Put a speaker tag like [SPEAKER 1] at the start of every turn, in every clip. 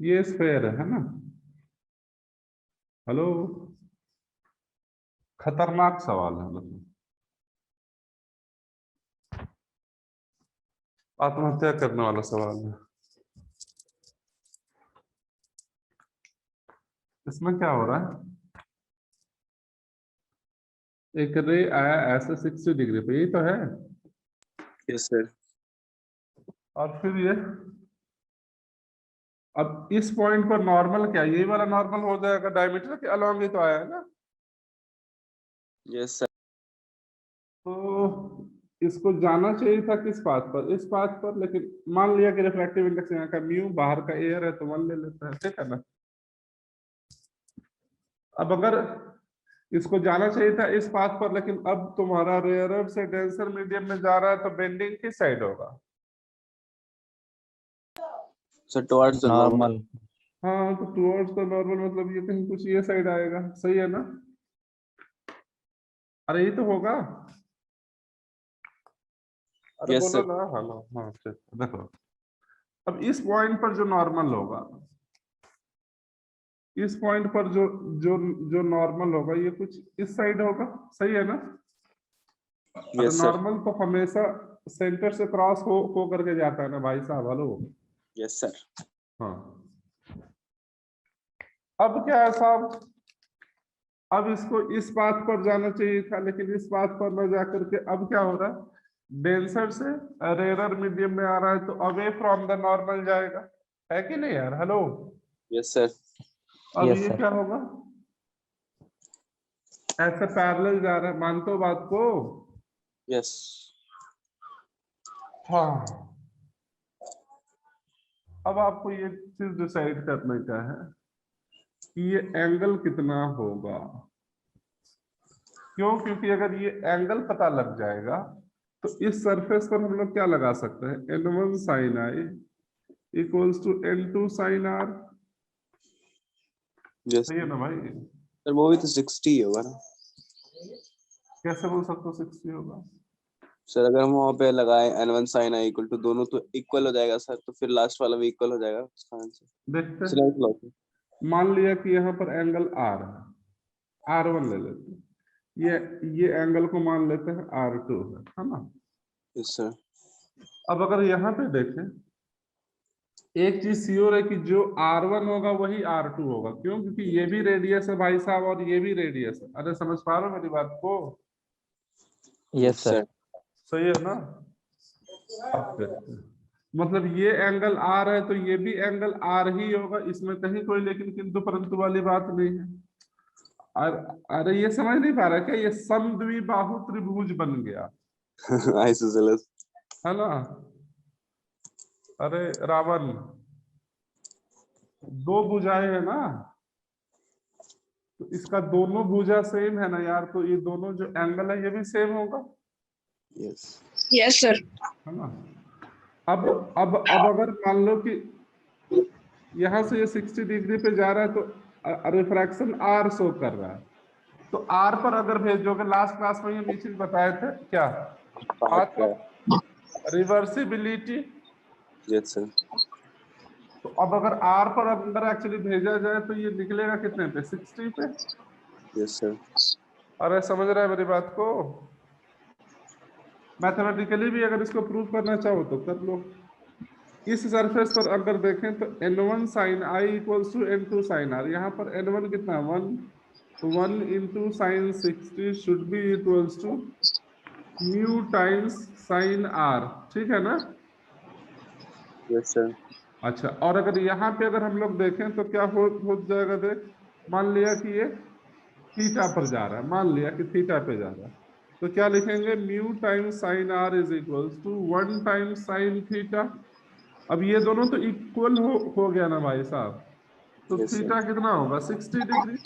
[SPEAKER 1] ये स्फेयर है ना। हेलो, खतरनाक सवाल है, मतलब आत्महत्या करने वाला सवाल है। इसमें क्या हो रहा है, एक रे आया ऐसे 60 डिग्री पे, यही तो है।
[SPEAKER 2] Yes sir.
[SPEAKER 1] और फिर ये, अब इस पॉइंट पर नॉर्मल क्या, यही वाला नॉर्मल हो जाएगा, डायमीटर के अलोंग ही तो आया है ना।
[SPEAKER 2] Yes sir.
[SPEAKER 1] तो इसको जाना चाहिए था किस पाथ पर, इस पाथ पर, लेकिन मान लिया कि रिफ्रैक्टिव इंडेक्स यहाँ का म्यू, बाहर का एयर है तो 1 ले लेते हैं, ठीक है ना। अब अगर इसको जाना चाहिए था इस पाथ पर, लेकिन अब तुम्हारा रेयरर से डेंसर मीडियम में जा रहा है, तो बेंडिंग किस साइड होगा।
[SPEAKER 2] Sir towards the normal.
[SPEAKER 1] हाँ, तो टुवर्ड्स द नॉर्मल मतलब ये कहीं कुछ ये साइड आएगा, सही है ना। अरे ये तो होगा, अरे
[SPEAKER 2] यस
[SPEAKER 1] बोलो
[SPEAKER 2] सर।
[SPEAKER 1] ना, हेलो, हाँ ठीक, देखो अब इस पॉइंट पर जो नॉर्मल होगा, इस पॉइंट पर जो जो जो नॉर्मल होगा, ये कुछ इस साइड होगा, सही है ना। अरे
[SPEAKER 2] यस सर।
[SPEAKER 1] नॉर्मल तो हमेशा सेंटर से क्रॉस हो करके जाता है ना भाई साहब, हेलो।
[SPEAKER 2] Yes sir.
[SPEAKER 1] हाँ, अब क्या है साहब, अब इसको इस बात पर जाना चाहिए था, लेकिन इस बात पर न जाकर के अब क्या हो रहा है, डेंसर से रेरर मीडियम में आ रहा है, तो अवे फ्रॉम द नॉर्मल जाएगा, है कि नहीं यार, हेलो।
[SPEAKER 2] Yes sir.
[SPEAKER 1] अब ये क्या होगा, ऐसे पैरेलल जा रहा है, मानते हो बात को।
[SPEAKER 2] यस।
[SPEAKER 1] हाँ, अब आपको ये चीज डिसाइड करने का है कि ये एंगल कितना होगा। क्यों, क्योंकि अगर ये एंगल पता लग जाएगा तो इस सरफेस पर हम लोग क्या लगा सकते हैं, n1 sin i equals to n2 sin r।
[SPEAKER 2] Yes
[SPEAKER 1] सही है ना भाई।
[SPEAKER 2] सर, वो भी तो 60 होगा ना।
[SPEAKER 1] कैसे बोल सकते हो 60 होगा।
[SPEAKER 2] सर अगर हम वहाँ पे लगाए n1 sin i equal to, दोनों तो इक्वल हो जाएगा सर, तो फिर लास्ट वाला भी इक्वल हो जाएगा उसका आंसर।
[SPEAKER 1] देखते हैं।
[SPEAKER 2] सिलेक्ट लो।
[SPEAKER 1] मान लिया कि यहाँ पर एंगल r है, r1 ले लेते हैं, ये एंगल को मान लेते हैं r2 है ना।
[SPEAKER 2] Yes sir.
[SPEAKER 1] अब अगर यहाँ पे देखें, एक चीज श्योर है कि जो R1 होगा वही R2 होगा, क्यों, क्योंकि ये भी रेडियस है भाई साहब और ये भी रेडियस है। अरे समझ पा रहे हो मेरी बात को।
[SPEAKER 2] Yes sir.
[SPEAKER 1] सही है ना। अब देखते हैं। मतलब ये एंगल R है तो ये भी एंगल R ही होगा, इसमें कहीं कोई लेकिन किंतु परंतु वाली बात नहीं है। अरे ये समझ नहीं पा रहा क्या, ये समद्विबाहु त्रिभुज बन गया
[SPEAKER 2] आइसोसेलेस।
[SPEAKER 1] है ना। अरे रावण, दो भुजाएं है ना, तो इसका दोनों भुजा सेम है ना यार, तो ये दोनों जो एंगल है ये भी सेम होगा,
[SPEAKER 2] यस।
[SPEAKER 3] Yes sir.
[SPEAKER 1] है ना। अब अगर मान लो कि यहाँ से ये 60 डिग्री पे जा रहा है, तो रिफ्रैक्शन R शो कर रहा है, तो R पर अगर भेजोगे, लास्ट क्लास में ये चीज बताए थे क्या,
[SPEAKER 2] पार्ट का।
[SPEAKER 1] रिवर्सिबिलिटी।
[SPEAKER 2] Yes sir.
[SPEAKER 1] तो अब अगर R पर अंदर एक्चुअली भेजा जाए तो ये निकलेगा कितने पे, 60 पे।
[SPEAKER 2] Yes sir.
[SPEAKER 1] अरे समझ रहा है मेरी बात को। मैथमेटिकली भी अगर इसको प्रूव करना चाहो तो कर लो। इस सरफेस पर अगर देखें तो n1 sin i equals to n2 sin r, यहाँ पर n1 कितना, 1, तो 1 into sine 60 should be equals to mu times sine r, ठीक है ना।
[SPEAKER 2] Yes sir.
[SPEAKER 1] अच्छा, और अगर यहाँ पे अगर हम लोग देखें तो क्या हो जाएगा, देख, मान लिया कि ये थीटा पर जा रहा है, मान लिया कि थीटा पे जा रहा है, तो क्या लिखेंगे, mu times sine r is equals to 1 times sine theta. अब ये दोनों तो इक्वल हो गया ना भाई साहब, तो
[SPEAKER 2] यस सर।
[SPEAKER 1] थीटा कितना होगा, 60 डिग्री।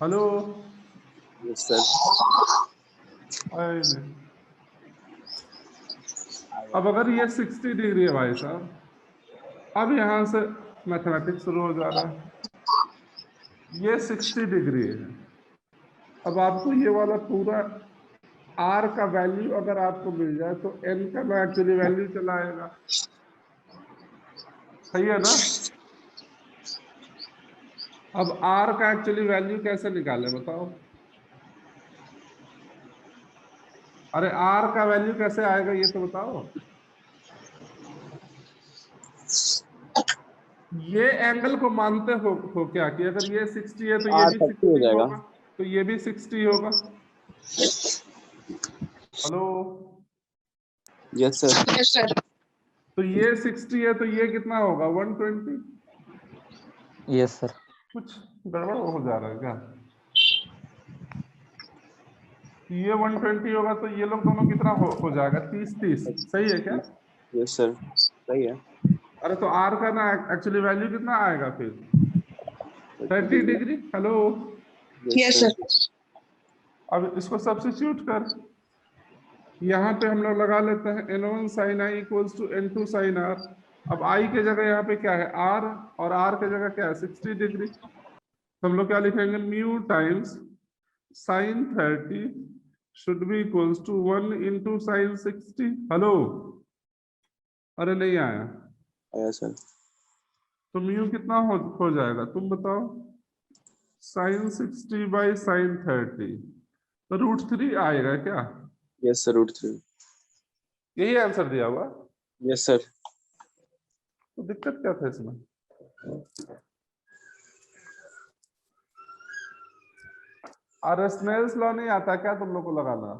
[SPEAKER 1] Hello,
[SPEAKER 2] yes sir.
[SPEAKER 1] अब अगर ये 60 डिग्री है भाई साहब, अब यहां से मैथमेटिक्स शुरू हो जा रहा है, ये 60 डिग्री है। अब आपको ये वाला पूरा R का वैल्यू अगर आपको मिल जाए तो N का मैं एक्चुअली वैल्यू चला आएगा, सही है ना। अब r का एक्चुअली वैल्यू कैसे निकाले बताओ। अरे r का वैल्यू कैसे आएगा ये तो बताओ। ये एंगल को मानते हो क्या कि अगर ये 60 है तो ये भी
[SPEAKER 2] 30 हो
[SPEAKER 1] 60
[SPEAKER 2] जाएगा।
[SPEAKER 1] होगा, तो ये भी 60 होगा। हेलो।
[SPEAKER 2] Yes sir.
[SPEAKER 1] तो ये 60 है तो ये कितना होगा 120।
[SPEAKER 3] Yes sir.
[SPEAKER 1] कुछ गड़बड़ हो जा रहा है क्या। ये 120 होगा तो ये लोग दोनों कितना हो जाएगा 30-30। सही है क्या।
[SPEAKER 2] यस सर सही है।
[SPEAKER 1] अरे तो r का ना एक्चुअली वैल्यू कितना आएगा फिर 30 डिग्री। हेलो।
[SPEAKER 2] Yes sir.
[SPEAKER 1] अब इसको सब्स्टिट्यूट कर, यहाँ पे हम लोग लगा लेते हैं n1 sin i equals to n2 sin r। अब i के जगह यहाँ पे क्या है r, और r के जगह क्या है 60 डिग्री। तो हम लोग क्या लिखेंगे mu times sin 30 should be equals to 1 into sine 60। Hello. अरे नहीं आया।
[SPEAKER 2] आया सर।
[SPEAKER 1] तो म्यू कितना हो जाएगा तुम बताओ। sin 60 बाई sin 30 तो √3 आएगा क्या।
[SPEAKER 2] Yes sir √3।
[SPEAKER 1] यही आंसर दिया हुआ।
[SPEAKER 2] Yes sir.
[SPEAKER 1] तो दिक्कत क्या था इसमें। और स्नेल्स लॉ नहीं आता क्या तुम लोग को लगाना।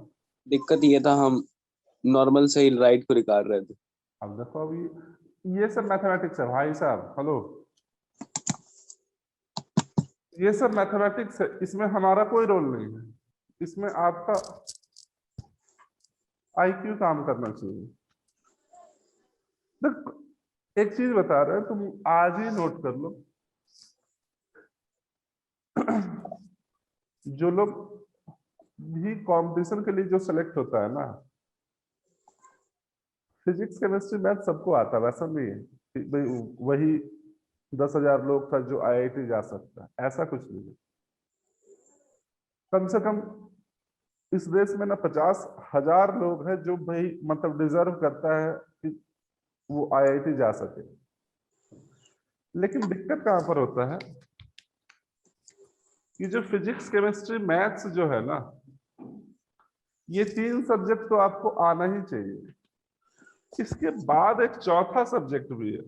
[SPEAKER 2] दिक्कत ये था हम नॉर्मल से ही राइट को निकाल रहे थे।
[SPEAKER 1] अब देखो अभी ये सब मैथमेटिक्स है भाई साहब। हेलो। ये सब मैथमेटिक्स है, इसमें हमारा कोई रोल नहीं है, इसमें आपका आईक्यू काम करना चाहिए। देख एक चीज बता रहे हैं, तुम आज ही नोट कर लो। जो लोग भी कंपटीशन के लिए जो सेलेक्ट होता है ना, फिजिक्स केमिस्ट्री मैथ सबको आता है, वैसा नहीं है कि भाई वही 10,000 लोग का जो आईआईटी जा सकता है, ऐसा कुछ नहीं है। कम से कम इस देश में ना 50,000 लोग हैं जो भाई मतलब डिजर्व करता है कि वो आईआईटी जा सके। लेकिन दिक्कत कहां पर होता है कि जो फिजिक्स केमिस्ट्री मैथ्स जो है ना, ये 3 सब्जेक्ट तो आपको आना ही चाहिए। इसके बाद एक चौथा सब्जेक्ट भी है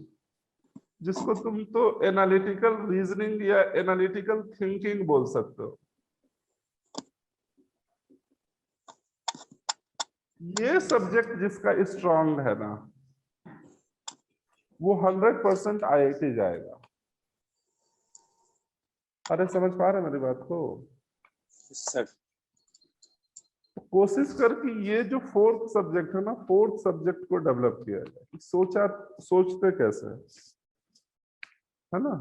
[SPEAKER 1] जिसको तुम तो एनालिटिकल रीजनिंग या एनालिटिकल थिंकिंग बोल सकते हो। ये सब्जेक्ट जिसका स्ट्रांग है ना, वो 100% आईआईटी जाएगा। अरे समझ पा रहे मेरी बात को।
[SPEAKER 2] सर
[SPEAKER 1] कोशिश कर कि ये जो 4th सब्जेक्ट है ना, 4th सब्जेक्ट को डेवलप किया जाए। सोचते कैसे है ना,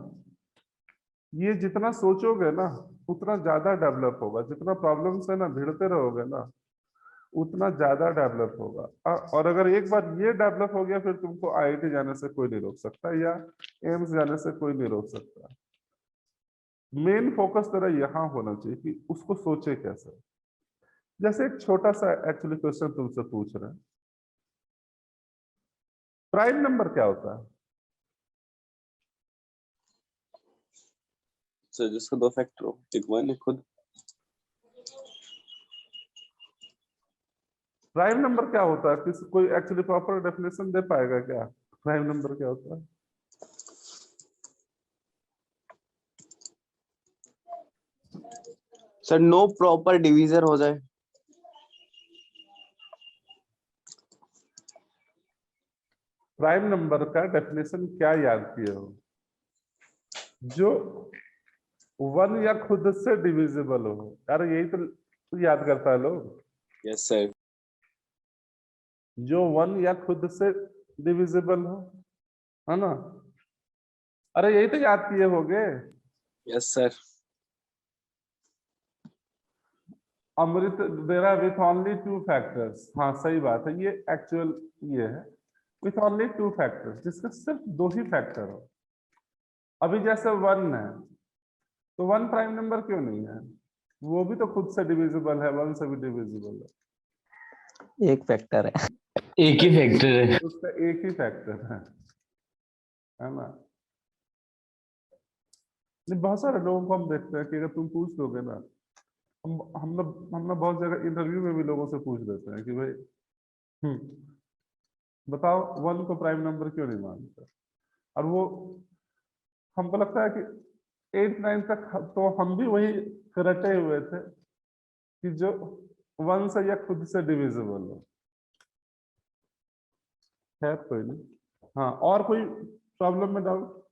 [SPEAKER 1] ये जितना सोचोगे ना उतना ज्यादा डेवलप होगा। जितना प्रॉब्लम्स है ना भिड़ते रहोगे ना उतना ज्यादा डेवलप होगा। और अगर एक बार ये डेवलप हो गया फिर तुमको आईआईटी जाने से कोई नहीं रोक सकता या एम्स जाने से कोई नहीं रोक सकता। मेन फोकस तेरा यहाँ होना चाहिए कि उसको सोचे कैसे। जैसे एक छोटा सा एक्चुअली क्वेश्चन तुमसे पूछ रहे हैं, प्राइम नंबर क्या होता है।
[SPEAKER 2] सर जिसका 2 फैक्टर हो, एक 1 है खुद।
[SPEAKER 1] प्राइम नंबर क्या होता है, किसी कोई एक्चुअली प्रॉपर डेफिनेशन दे पाएगा क्या प्राइम नंबर क्या होता है।
[SPEAKER 2] सर नो प्रॉपर डिवीजर हो जाए।
[SPEAKER 1] प्राइम नंबर का डेफिनेशन क्या याद किए हो, जो 1 या खुद से डिविजिबल हो। यार यही तो याद करता है लोग।
[SPEAKER 2] Yes sir.
[SPEAKER 1] जो 1 या खुद से डिविजिबल हो, है ना। अरे यही तो याद किए होगे।
[SPEAKER 2] Yes sir.
[SPEAKER 1] अमृत देरा विथ ओनली 2 फैक्टर्स। हाँ सही बात है, ये एक्चुअल ये है विथ ओनली 2 फैक्टर्स, जिसके सिर्फ 2 ही फैक्टर हो। अभी जैसे 1 है तो 1 प्राइम नंबर क्यों नहीं है, वो भी तो खुद से डिविजिबल है, 1 से भी डिविजिबल है।
[SPEAKER 3] एक फैक्टर है।
[SPEAKER 4] एक ही फैक्टर है।
[SPEAKER 1] उसका एक ही फैक्टर है। है ना। नहीं, बहुत सारे लोगों को हम देखते हैं कि अगर तुम पूछ दोगे ना, हम लोग बहुत जगह इंटरव्यू में भी लोगों से पूछ देते हैं कि भाई बताओ 1 को प्राइम नंबर क्यों नहीं मानते, और वो हमको लगता है कि 8-9 तक तो हम भी वही रटे हुए थे कि जो 1 से या खुद से डिविजिबल हो। खैर कोई नहीं। हाँ, और कोई प्रॉब्लम में डाउट?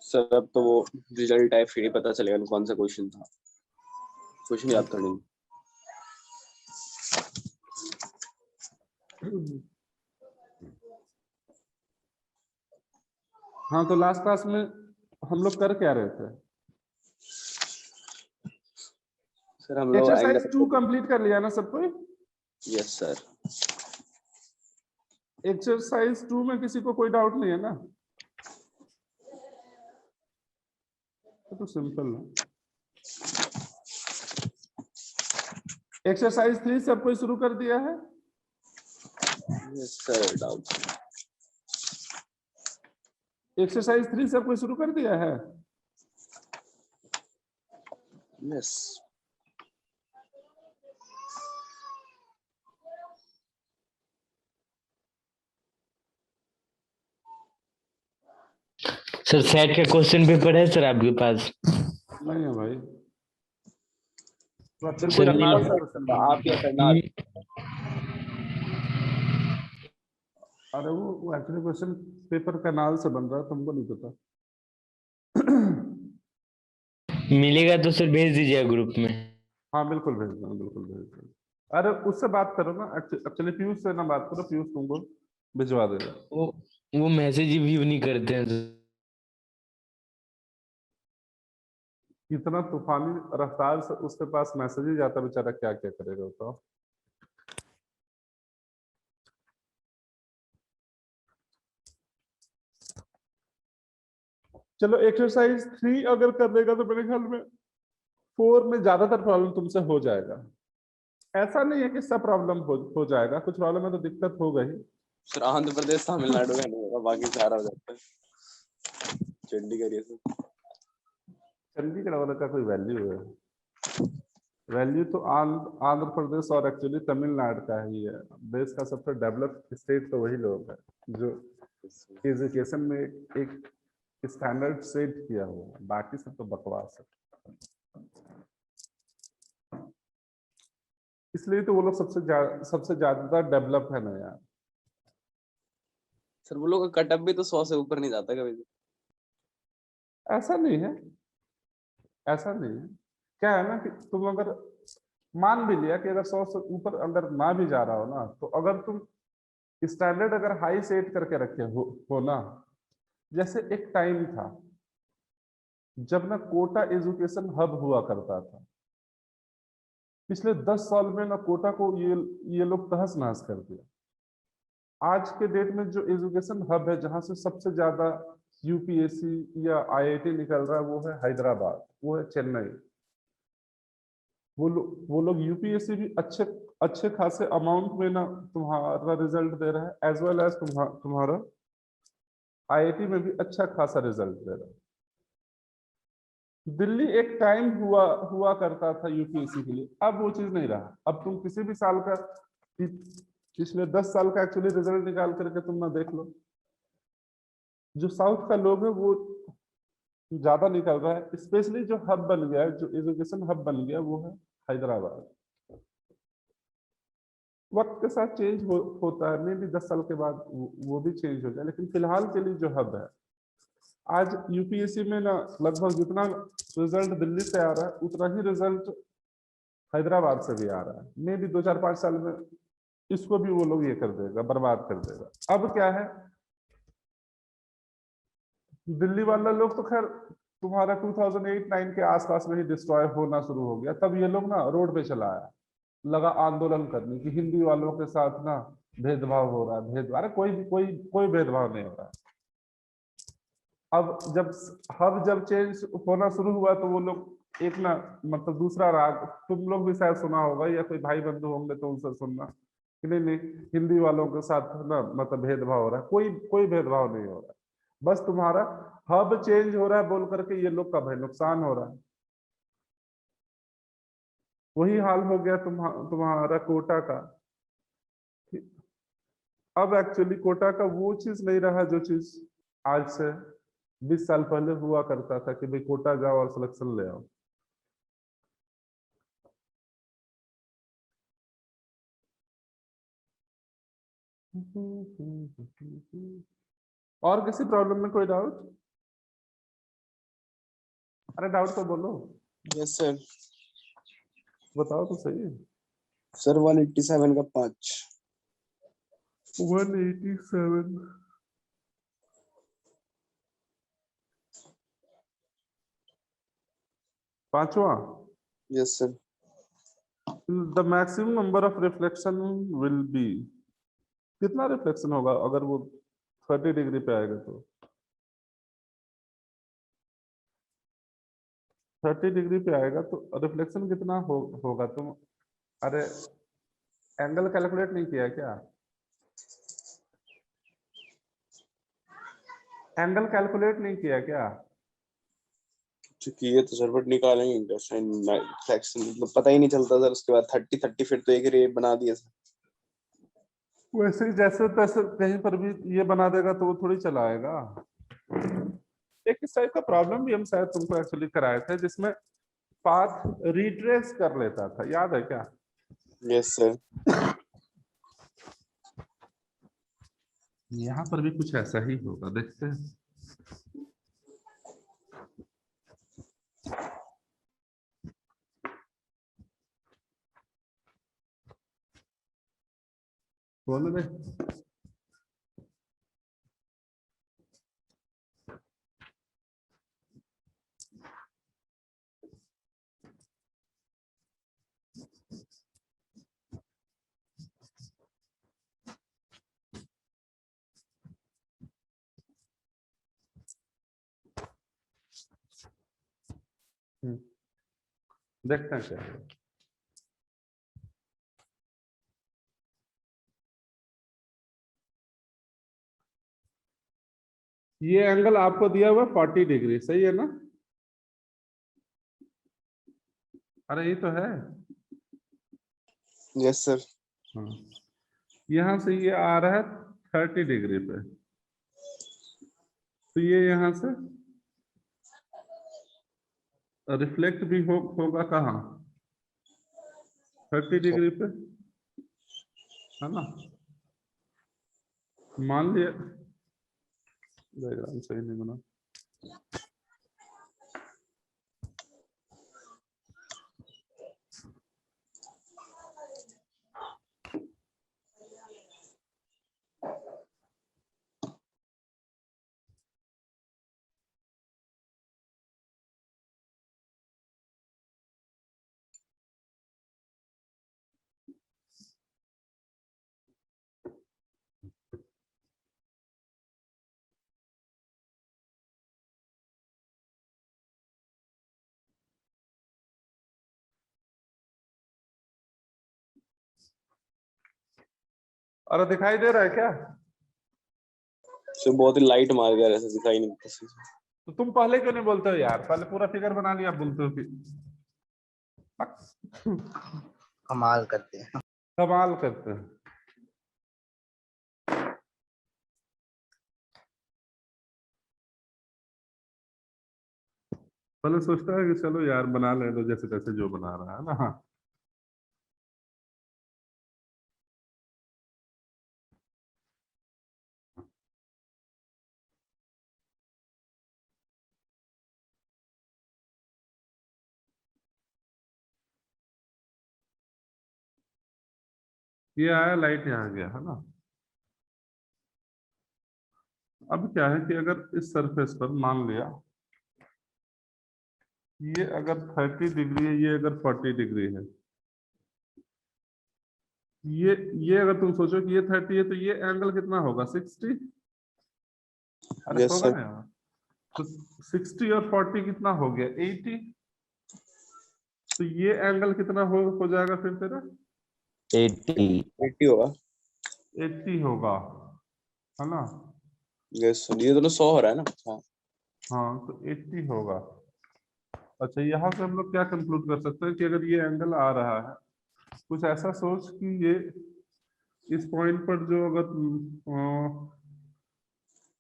[SPEAKER 2] सर अब तो वो रिजल्ट है, फिर ही पता चलेगा कौन सा क्वेश्चन था, कुछ नहीं याद करनी।
[SPEAKER 1] हाँ, तो लास्ट क्लास में हम लोग कर क्या रहे थे?
[SPEAKER 2] सर हम लोग
[SPEAKER 1] एक्सरसाइज 2 कंप्लीट कर लिया ना सब कोई?
[SPEAKER 2] Yes sir.
[SPEAKER 1] एक्सरसाइज 2 में किसी को कोई डाउट नहीं है ना? तो सिंपल है। एक्सरसाइज 3 सब कोई शुरू कर दिया है?
[SPEAKER 2] Yes sir, doubt.
[SPEAKER 1] एक्सरसाइज 3 सब कोई शुरू कर दिया है?
[SPEAKER 2] यस
[SPEAKER 4] सर सेट का क्वेश्चन पेपर है सर आपके पास?
[SPEAKER 1] नहीं है भाई। फिर
[SPEAKER 4] सर
[SPEAKER 1] कोई करनाल
[SPEAKER 4] नहीं।
[SPEAKER 1] से क्वेश्चन
[SPEAKER 2] आप या करनाल?
[SPEAKER 1] अरे वो एक्चुअली क्वेश्चन पेपर करनाल से बन रहा है, तुमको नहीं पता।
[SPEAKER 4] मिलेगा तो सर भेज दीजिएगा ग्रुप में।
[SPEAKER 1] हाँ बिल्कुल भेज देना, बिल्कुल भेज देना। अरे उससे बात करो ना, एक्चुअली पीयूष से ना बात करो, पीयूष तुमको भिजवा देगा।
[SPEAKER 4] वो मैसेज ही व्यू नहीं करते हैं सर।
[SPEAKER 1] इतना तूफानी रफ्तार से उसके पास मैसेज ही जाता, बेचारा क्या क्या करेगा बताओ। चलो एक्सरसाइज 3 अगर कर लेगा तो मेरे ख्याल में 4 में ज्यादातर प्रॉब्लम तुमसे हो जाएगा। ऐसा नहीं है कि सब प्रॉब्लम हो जाएगा, कुछ प्रॉब्लम में तो दिक्कत होगा ही।
[SPEAKER 2] सर आंध्र प्रदेश तमिलनाडु का नहीं होगा, बाकी सारा हो जाता है। चंडीगढ़ ये सब।
[SPEAKER 1] चंडीगढ़ वाला का कोई वैल्यू है? वैल्यू तो आंध्र प्रदेश और एक्चुअली तमिलनाडु का ही है। देश का सबसे डेवलप्ड स्टेट तो वही लोग है जो एजुकेशन में एक स्टैंडर्ड सेट किया हुआ है, बाकी सब तो बकवास है। इसलिए तो वो लोग सबसे ज्यादा डेवलप है ना यार।
[SPEAKER 2] सर वो लोग का कटअप भी तो 100 से ऊपर नहीं जाता कभी भी।
[SPEAKER 1] ऐसा नहीं है, ऐसा नहीं है। क्या है ना कि तुम अगर मान भी लिया कि अगर 100 से ऊपर अगर ना भी जा रहा हो ना, तो अगर तुम स्टैंडर्ड अगर हाई सेट करके रखे हो ना, जैसे एक टाइम था जब ना कोटा एजुकेशन हब हुआ करता था। पिछले 10 साल में ना कोटा को ये लोग तहस नहस कर दिया। आज के डेट में जो एजुकेशन हब है, जहां से सबसे ज्यादा यूपीएससी या आईआईटी निकल रहा है, वो है हैदराबाद, वो है चेन्नई। वो लोग यूपीएससी भी अच्छे खासे अमाउंट में ना तुम्हारा रिजल्ट दे रहा है, एज वेल एज तुम्हारा आईआईटी में भी अच्छा खासा रिजल्ट दे रहा है। दिल्ली एक टाइम हुआ करता था यूपीएससी के लिए, अब वो चीज नहीं रहा। अब तुम किसी भी साल का पिछले 10 साल का एक्चुअली रिजल्ट निकाल करके तुम ना देख लो, जो साउथ का लोग है वो ज्यादा निकल रहा है। स्पेशली जो हब बन गया है, जो एजुकेशन हब बन गया, वो है हैदराबाद। वक्त के साथ चेंज होता है, मे भी 10 साल के बाद वो भी चेंज हो जाए, लेकिन फिलहाल के लिए जो हब है, आज यूपीएससी में ना लगभग जितना रिजल्ट दिल्ली से आ रहा है, उतना ही रिजल्ट हैदराबाद से भी आ रहा है। मे भी 2-4-5 साल में इसको भी वो लोग ये कर देगा, बर्बाद कर देगा। अब क्या है, दिल्ली वाला लोग तो खैर तुम्हारा 2008-9 के आसपास में ही डिस्ट्रॉय होना शुरू हो गया। तब ये लोग ना रोड पे चला आया, लगा आंदोलन करने की हिंदी वालों के साथ ना भेदभाव हो रहा है, भेदभाव। अरे कोई भेदभाव नहीं हो रहा है। अब जब चेंज होना शुरू हुआ तो वो लोग एक ना मतलब दूसरा राग, तुम लोग भी शायद सुना होगा या कोई भाई बंधु होंगे तो उनसे सुनना, कि नहीं नहीं हिंदी वालों के साथ ना मतलब भेदभाव हो रहा है, कोई कोई भेदभाव नहीं हो रहा है, बस तुम्हारा हब चेंज हो रहा है बोल करके ये लोग का भाई नुकसान हो रहा है। वही हाल हो गया तुम्हारा कोटा का। अब एक्चुअली कोटा का वो चीज नहीं रहा जो चीज आज से 20 साल पहले हुआ करता था कि भाई कोटा जाओ और सिलेक्शन ले आओ। और किसी प्रॉब्लम में कोई डाउट? अरे डाउट तो बोलो।
[SPEAKER 2] Yes sir.
[SPEAKER 1] बताओ तो सही।
[SPEAKER 2] सर 187 का 5।
[SPEAKER 1] 187 पांचवा।
[SPEAKER 2] Yes sir.
[SPEAKER 1] The maximum number of reflection will be, कितना रिफ्लेक्शन होगा अगर वो 30 डिग्री पे आएगा तो? 30 डिग्री पे आएगा तो रिफ्लेक्शन कितना होगा तुम? अरे एंगल कैलकुलेट नहीं किया क्या? एंगल कैलकुलेट नहीं किया क्या?
[SPEAKER 2] ये तो सर बट निकालेंगे रिफ्लेक्शन, मतलब पता ही नहीं चलता सर। उसके बाद 30 फिर तो एक रे बना दिया सर।
[SPEAKER 1] वैसे ही जैसे तैसे कहीं पर भी ये बना देगा तो वो थोड़ी चलाएगा। एक इस टाइप का प्रॉब्लम भी हम शायद तुमको एक्चुअली कराए थे जिसमें पाथ रिट्रेस कर लेता था, याद है क्या?
[SPEAKER 2] Yes sir.
[SPEAKER 1] यहाँ पर भी कुछ ऐसा ही होगा, देखते हैं। बोल दे। देखते हैं क्या है। ये एंगल आपको दिया हुआ 40 डिग्री, सही है ना? अरे ये तो है।
[SPEAKER 2] Yes sir.
[SPEAKER 1] हाँ, यहां से ये आ रहा है 30 डिग्री पे, तो ये यहां से रिफ्लेक्ट भी होगा कहाँ? 30 डिग्री पे, है ना? मान लिया डायग्राम सही नहीं बना। अरे दिखाई दे रहा है क्या?
[SPEAKER 2] सर बहुत ही लाइट मार गया, ऐसा दिखाई नहीं देता सर।
[SPEAKER 1] तो तुम पहले क्यों नहीं बोलते हो यार? पहले पूरा फिगर बना लिया, बोलते हो कि
[SPEAKER 5] कमाल करते हैं।
[SPEAKER 1] कमाल करते हैं। पहले सोचता है कि चलो यार बना ले तो जैसे तैसे जो बना रहा है ना। ये आया, लाइट यहाँ गया, है ना? अब क्या है कि अगर इस सरफेस पर मान लिया ये अगर 30 डिग्री है, ये अगर 40 डिग्री है, ये अगर तुम सोचो कि ये 30 है तो ये एंगल कितना होगा? 60। अरे
[SPEAKER 2] यस
[SPEAKER 1] होगा
[SPEAKER 2] सर।
[SPEAKER 1] ना यार? तो 60 और 40 कितना हो गया? 80। तो ये एंगल कितना हो जाएगा फिर तेरा?
[SPEAKER 3] 80
[SPEAKER 2] 80 होगा।
[SPEAKER 1] 80 होगा, है ना?
[SPEAKER 2] यस सर, ये दोनों 100 हो रहा है ना। हाँ
[SPEAKER 1] हाँ, तो 80 होगा। अच्छा, यहाँ से हम लोग क्या कंक्लूड कर सकते हैं कि अगर ये एंगल आ रहा है, कुछ ऐसा सोच कि ये इस पॉइंट पर जो अगर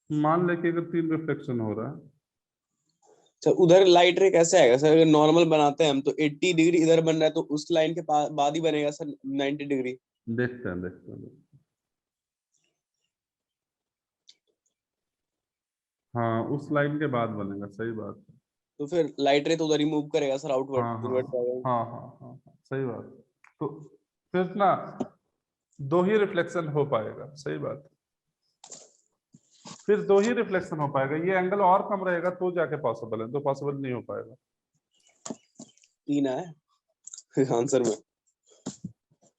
[SPEAKER 1] मान लेके अगर 3 रिफ्लेक्शन हो रहा है,
[SPEAKER 2] सर, उधर लाइट रे कैसे आएगा सर? अगर नॉर्मल बनाते हैं हम तो 80 डिग्री इधर बन रहा है, तो उस लाइन के बाद ही बनेगा सर 90 डिग्री।
[SPEAKER 1] देखते हैं देखते हैं। हाँ, उस लाइन के बाद बनेगा, सही बात है।
[SPEAKER 2] तो फिर लाइट रे तो उधर ही मूव करेगा सर, आउटवर्ड
[SPEAKER 1] हाँ हाँ
[SPEAKER 2] इनवर्ट जाएगा।
[SPEAKER 1] हाँ हाँ हाँ हाँ, सही बात है। तो फिर ना 2 ही रिफ्लेक्शन हो पाएगा, सही बात है। फिर 2 ही रिफ्लेक्शन हो पाएगा, ये एंगल और कम रहेगा तो जाके पॉसिबल है, तो पॉसिबल नहीं हो पाएगा।
[SPEAKER 2] 3 है आंसर में।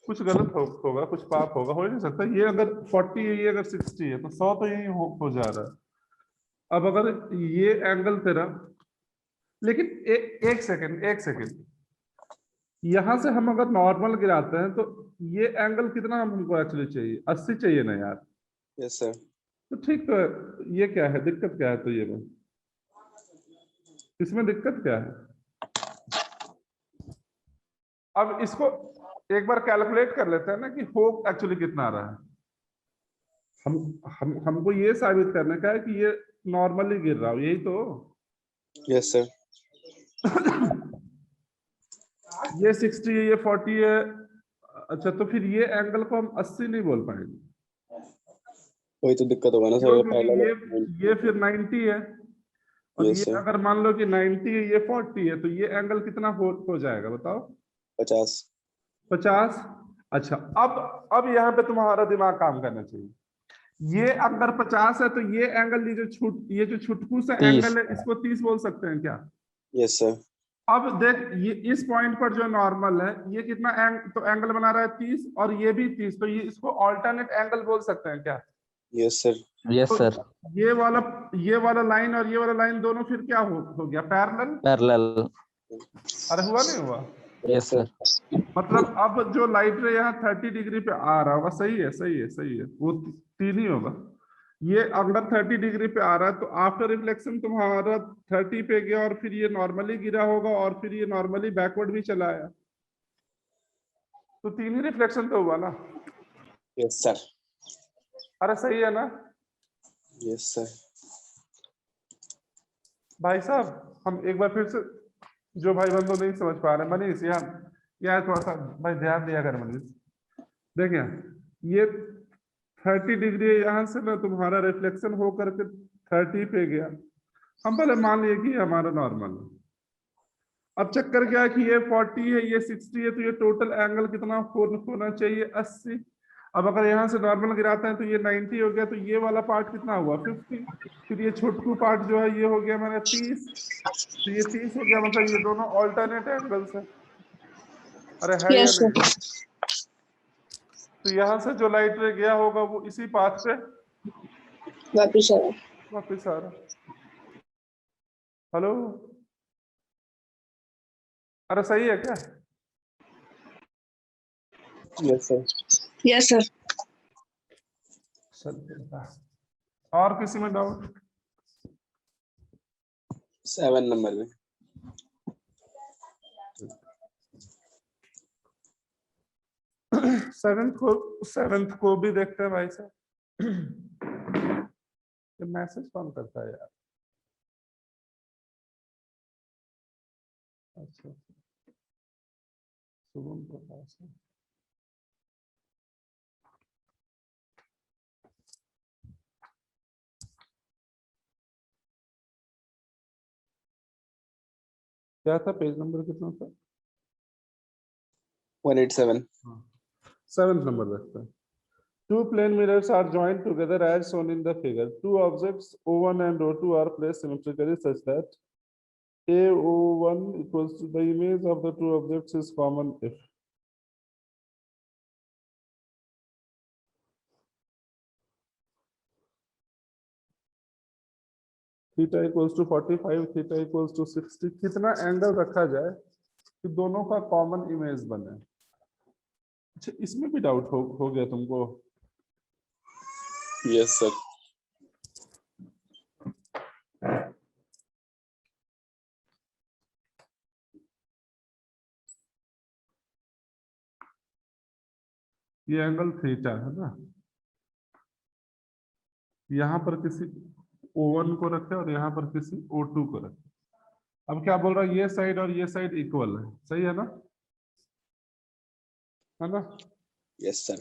[SPEAKER 1] कुछ गलत होगा, कुछ पाप होगा, हो ही नहीं सकता। ये अगर 40 है, ये अगर 60 है, तो 100 तो यही हो जा रहा है। अब अगर ये एंगल तेरा, लेकिन एक सेकेंड, यहां से हम अगर नॉर्मल गिराते हैं तो ये एंगल कितना हमको एक्चुअली चाहिए? 80 चाहिए ना यार।
[SPEAKER 2] Yes sir.
[SPEAKER 1] तो ठीक, तो ये क्या है, दिक्कत क्या है? तो ये में इसमें दिक्कत क्या है? अब इसको एक बार कैलकुलेट कर लेते हैं ना कि हो एक्चुअली कितना आ रहा है। हमको ये साबित करने का है कि ये नॉर्मली गिर रहा हो, यही तो।
[SPEAKER 2] Yes sir.
[SPEAKER 1] ये 60 है, ये 40 है। अच्छा, तो फिर ये एंगल को हम 80 नहीं बोल पाएंगे,
[SPEAKER 2] वही तो दिक्कत होगा ना
[SPEAKER 1] क्यों?
[SPEAKER 2] सर,
[SPEAKER 1] क्योंकि
[SPEAKER 2] पहला।
[SPEAKER 1] ये फिर 90 है, और
[SPEAKER 2] यस
[SPEAKER 1] ये
[SPEAKER 2] सर।
[SPEAKER 1] अगर मान लो कि 90 है, ये 40 है, तो ये एंगल कितना हो जाएगा बताओ?
[SPEAKER 2] 50।
[SPEAKER 1] 50। अच्छा, अब यहाँ पे तुम्हारा दिमाग काम करना चाहिए। ये अगर 50 है तो ये एंगल, ये जो छुटकू सा
[SPEAKER 3] 30
[SPEAKER 1] एंगल है, इसको 30 बोल सकते हैं क्या?
[SPEAKER 2] Yes sir.
[SPEAKER 1] अब देख, ये इस पॉइंट पर जो नॉर्मल है, ये कितना तो एंगल बना रहा है 30, और ये भी 30, तो ये इसको ऑल्टरनेट एंगल बोल सकते हैं क्या?
[SPEAKER 2] Yes sir.
[SPEAKER 3] यस
[SPEAKER 1] तो
[SPEAKER 3] सर,
[SPEAKER 1] ये वाला लाइन और ये वाला लाइन दोनों फिर क्या हो गया? पैरेलल।
[SPEAKER 3] पैरेलल।
[SPEAKER 1] अरे हुआ नहीं हुआ?
[SPEAKER 3] Yes sir.
[SPEAKER 1] मतलब अब जो लाइट रे यहाँ 30 डिग्री पे आ रहा होगा, सही है सही है सही है, वो 3 ही होगा। ये अगर 30 डिग्री पे आ रहा है तो आफ्टर रिफ्लेक्शन तुम्हारा 30 पे गया, और फिर ये नॉर्मली गिरा होगा, और फिर ये नॉर्मली बैकवर्ड भी चला आया, तो 3 ही रिफ्लेक्शन तो हुआ ना।
[SPEAKER 2] Yes sir.
[SPEAKER 1] अरे सही है ना
[SPEAKER 2] यस सर।
[SPEAKER 1] भाई साहब? हम एक बार फिर से, जो भाई बंधु नहीं समझ पा रहे, मनीष यहाँ थोड़ा सा भाई ध्यान दिया कर मनीष। देखिए, ये 30 डिग्री है, यहाँ से ना तुम्हारा रिफ्लेक्शन हो करके 30 पे गया। हम पहले मान लिए कि ये हमारा नॉर्मल है। अब चक्कर क्या है कि ये 40 है, ये 60 है, तो ये टोटल एंगल कितना होना चाहिए? 80। अब अगर यहाँ से नॉर्मल गिराते हैं तो ये 90 हो गया, तो ये वाला पार्ट कितना हुआ? 50। फिर ये छोटकू पार्ट जो है, ये हो गया मेरा 30। तो ये 30 हो गया, मतलब ये दोनों ऑल्टरनेट एंगल्स है। अरे है या
[SPEAKER 6] यस
[SPEAKER 1] नहीं?
[SPEAKER 6] सर।
[SPEAKER 1] तो यहाँ से जो लाइट रे गया होगा वो इसी पाथ पे
[SPEAKER 6] वापिस आ रहा।
[SPEAKER 1] वापिस आ रहा। हेलो, अरे सही है क्या?
[SPEAKER 2] Yes sir.
[SPEAKER 6] Yes sir.
[SPEAKER 1] और किसी में डाउट?
[SPEAKER 2] 7 नंबर में।
[SPEAKER 1] सेवेंथ को भी देखते हैं भाई साहब। मैसेज कौन करता है यार? अच्छा, शुभम प्रकाश है। क्या था, पेज नंबर कितना था?
[SPEAKER 2] 187।
[SPEAKER 1] 7th नंबर देखते हैं। Two plane mirrors are joined together as shown in the figure. Two objects O1 and O2 are placed symmetrically such that AO1 equals to the image of the two objects is common if. Theta equals to 45, theta equals to 60. कितना angle रखा जाए कि दोनों का common image बने? अच्छा, इसमें भी डाउट हो गया तुमको?
[SPEAKER 2] Yes sir.
[SPEAKER 1] ये एंगल थीटा है ना, यहाँ पर किसी O1 को रखे और यहाँ पर किसी O2 को रखे। अब क्या बोल रहा है, ये साइड और ये साइड इक्वल है, सही है ना? है ना?
[SPEAKER 2] Yes sir.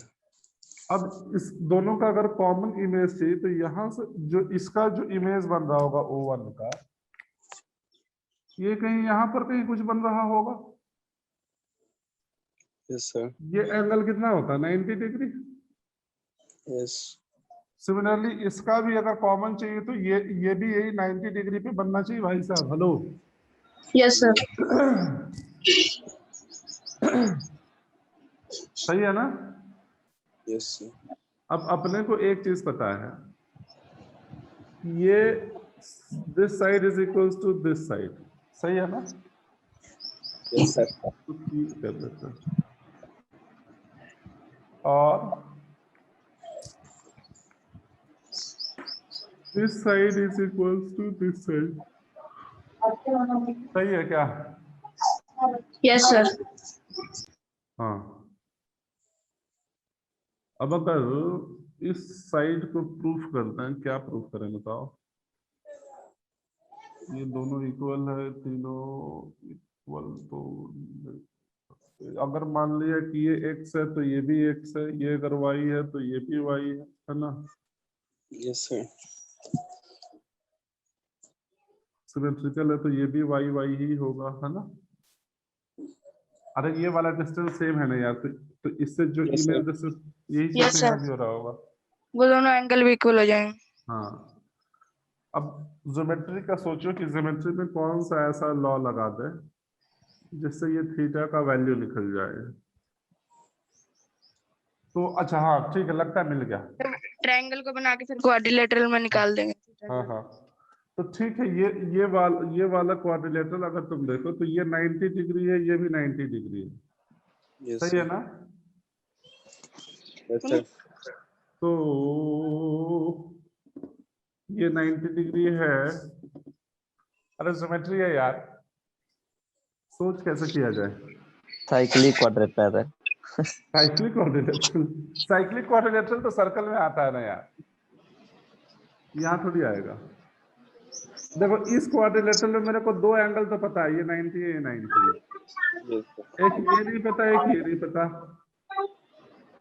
[SPEAKER 1] अब इस दोनों का अगर कॉमन इमेज चाहिए तो यहाँ से जो इसका जो इमेज बन रहा होगा O1 का, ये कहीं यहाँ पर कहीं कुछ बन रहा होगा।
[SPEAKER 2] Yes sir.
[SPEAKER 1] ये एंगल कितना होता है? 90 डिग्री।
[SPEAKER 2] यस।
[SPEAKER 1] सिमिलरली इसका भी अगर कॉमन चाहिए तो ये भी यही 90 डिग्री पे बनना चाहिए भाई साहब। Hello,
[SPEAKER 6] yes sir.
[SPEAKER 1] सही है ना?
[SPEAKER 2] Yes sir.
[SPEAKER 1] अब अपने को एक चीज पता है, ये this side is equals to this side, सही है ना?
[SPEAKER 2] Yes sir.
[SPEAKER 1] तो ठीक कर देते हैं। और this side is equals to this side, सही है क्या?
[SPEAKER 6] Yes sir.
[SPEAKER 1] हाँ, अब अगर इस साइड को प्रूफ करते हैं, क्या प्रूफ करें बताओ? ये दोनों इक्वल है, तीनों इक्वल, तो अगर मान लिया कि ये x है तो ये भी x है, ये अगर y है तो ये भी y है ना?
[SPEAKER 2] Yes sir.
[SPEAKER 1] सिमेट्रिकल है तो ये भी y ही होगा, है ना? अरे ये वाला डिस्टेंस सेम है ना यार, तो इससे जो
[SPEAKER 2] Yes,
[SPEAKER 1] इमेज
[SPEAKER 2] sir.
[SPEAKER 1] डिस्टेंस यही
[SPEAKER 6] Yes,
[SPEAKER 1] चीज
[SPEAKER 6] sir.
[SPEAKER 1] यहाँ भी हो रहा होगा।
[SPEAKER 6] वो दोनों एंगल भी इक्वल हो जाएंगे।
[SPEAKER 1] हाँ, अब ज्योमेट्री का सोचो कि ज्योमेट्री में कौन सा ऐसा लॉ लगा दे जिससे ये थीटा का वैल्यू निकल जाए। तो अच्छा, हाँ ठीक है, लगता है मिल गया।
[SPEAKER 6] ट्रायंगल को बना के फिर क्वाड्रिलेटरल में निकाल देंगे।
[SPEAKER 1] हाँ हाँ, तो ठीक है, ये वाला क्वाड्रिलेटरल अगर तुम देखो तो ये 90 डिग्री है, ये भी 90 डिग्री है,
[SPEAKER 2] Yes,
[SPEAKER 1] सही है
[SPEAKER 2] sir.
[SPEAKER 1] ना?
[SPEAKER 2] Yes, sir.
[SPEAKER 1] तो ये 90 डिग्री है। अरे ज्योमेट्री है यार, सोच कैसे किया जाए?
[SPEAKER 3] साइक्लिक क्वाड्रेटर है।
[SPEAKER 1] साइक्लिक क्वाड्रिलेटरल, साइक्लिक क्वाड्रिलेटरल तो सर्कल में आता है ना यार, यहाँ थोड़ी आएगा। देखो इस क्वाड्रिलेटरल में मेरे को दो एंगल तो पता है, ये 90 है, ये 90 है।
[SPEAKER 2] Yes, sir.
[SPEAKER 1] एक ये नहीं पता, एक ये नहीं पता।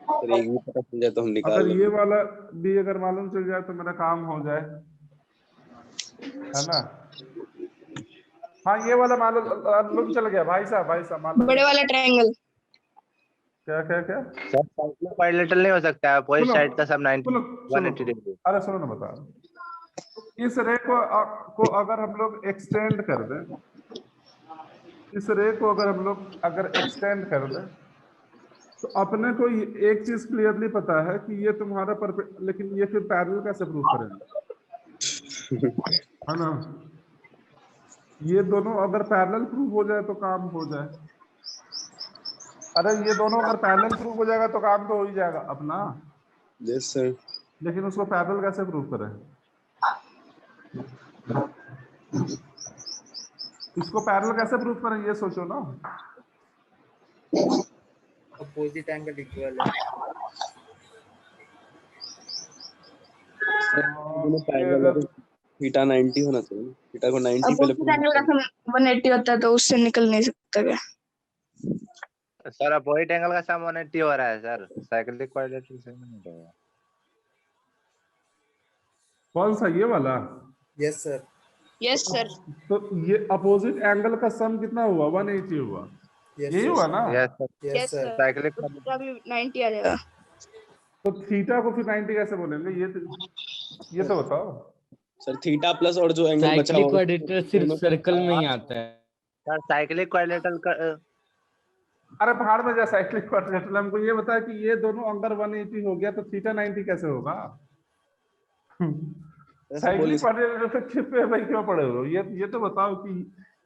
[SPEAKER 2] सर एक भी पता चल जाए तो हम निकाल
[SPEAKER 1] अगर
[SPEAKER 2] लेंगे।
[SPEAKER 1] ये वाला भी अगर मालूम चल जाए तो मेरा काम हो जाए, है ना? हाँ, ये वाला मालूम चल गया भाई साहब मालूम।
[SPEAKER 6] बड़े वाला ट्रायंगल।
[SPEAKER 1] क्या क्या क्या?
[SPEAKER 5] सर साइक्लिक क्वाड्रिलेटरल नहीं हो सकता है, अपोजिट
[SPEAKER 1] सुनो,
[SPEAKER 5] साइड का सब 90
[SPEAKER 1] सुनो,
[SPEAKER 5] 180 डिग्री।
[SPEAKER 1] अरे सुनो ना, बता। इस रे को अगर हम लोग एक्सटेंड कर दें, इस रे को अगर एक्सटेंड कर दें तो अपने को एक चीज क्लियरली पता है कि ये तुम्हारा लेकिन ये फिर पैरेलल कैसे प्रूफ करेंगे? है ना? ये दोनों अगर पैरेलल प्रूफ हो जाए तो काम हो जाए। अरे ये दोनों अगर पैरेलल प्रूफ हो जाएगा तो काम तो हो ही जाएगा अपना।
[SPEAKER 2] Yes, sir.
[SPEAKER 1] लेकिन उसको पैरेलल कैसे प्रूफ करें? इसको पैरेलल कैसे प्रूफ करें, ये सोचो ना।
[SPEAKER 5] अपोजिट एंगल इक्वल है।
[SPEAKER 2] थीटा 90 होना चाहिए, थीटा को 90 पहले
[SPEAKER 6] अपोजिट एंगल का 180 होता है तो उससे निकल नहीं सकता क्या?
[SPEAKER 5] सर अपोजिट एंगल का सम 180 हो रहा है सर, साइक्लिक क्वाड्रिलेटरल से नहीं होगा।
[SPEAKER 1] कौन सा, ये वाला?
[SPEAKER 5] Yes sir.
[SPEAKER 6] Yes sir.
[SPEAKER 1] तो ये अपोजिट एंगल का सम कितना हुआ? 180 हुआ, यही हुआ ना?
[SPEAKER 5] Yes sir.
[SPEAKER 6] Yes sir.
[SPEAKER 5] Cyclic
[SPEAKER 6] तो थीटा भी 90 आ जाएगा।
[SPEAKER 1] तो थीटा को फिर 90 कैसे बोलेंगे? ये तो बताओ।
[SPEAKER 2] सर थीटा प्लस और जो एंगल बचा
[SPEAKER 4] साइक्लिक
[SPEAKER 2] हुआ
[SPEAKER 4] क्वाड्रेटर सिर्फ सर्कल में ही आता है।
[SPEAKER 5] सर साइक्लिक क्वाड्रिलेटरल का
[SPEAKER 1] अरे भाड़ में जा साइक्लिक क्वाड्रिलेटरल, हमको ये बता कि ये दोनों अंदर 180 हो गया तो थीटा 90 कैसे होगा? साइक्लिक क्वाड्रिलेटरल पे भाई क्यों पड़े हो? ये तो बताओ कि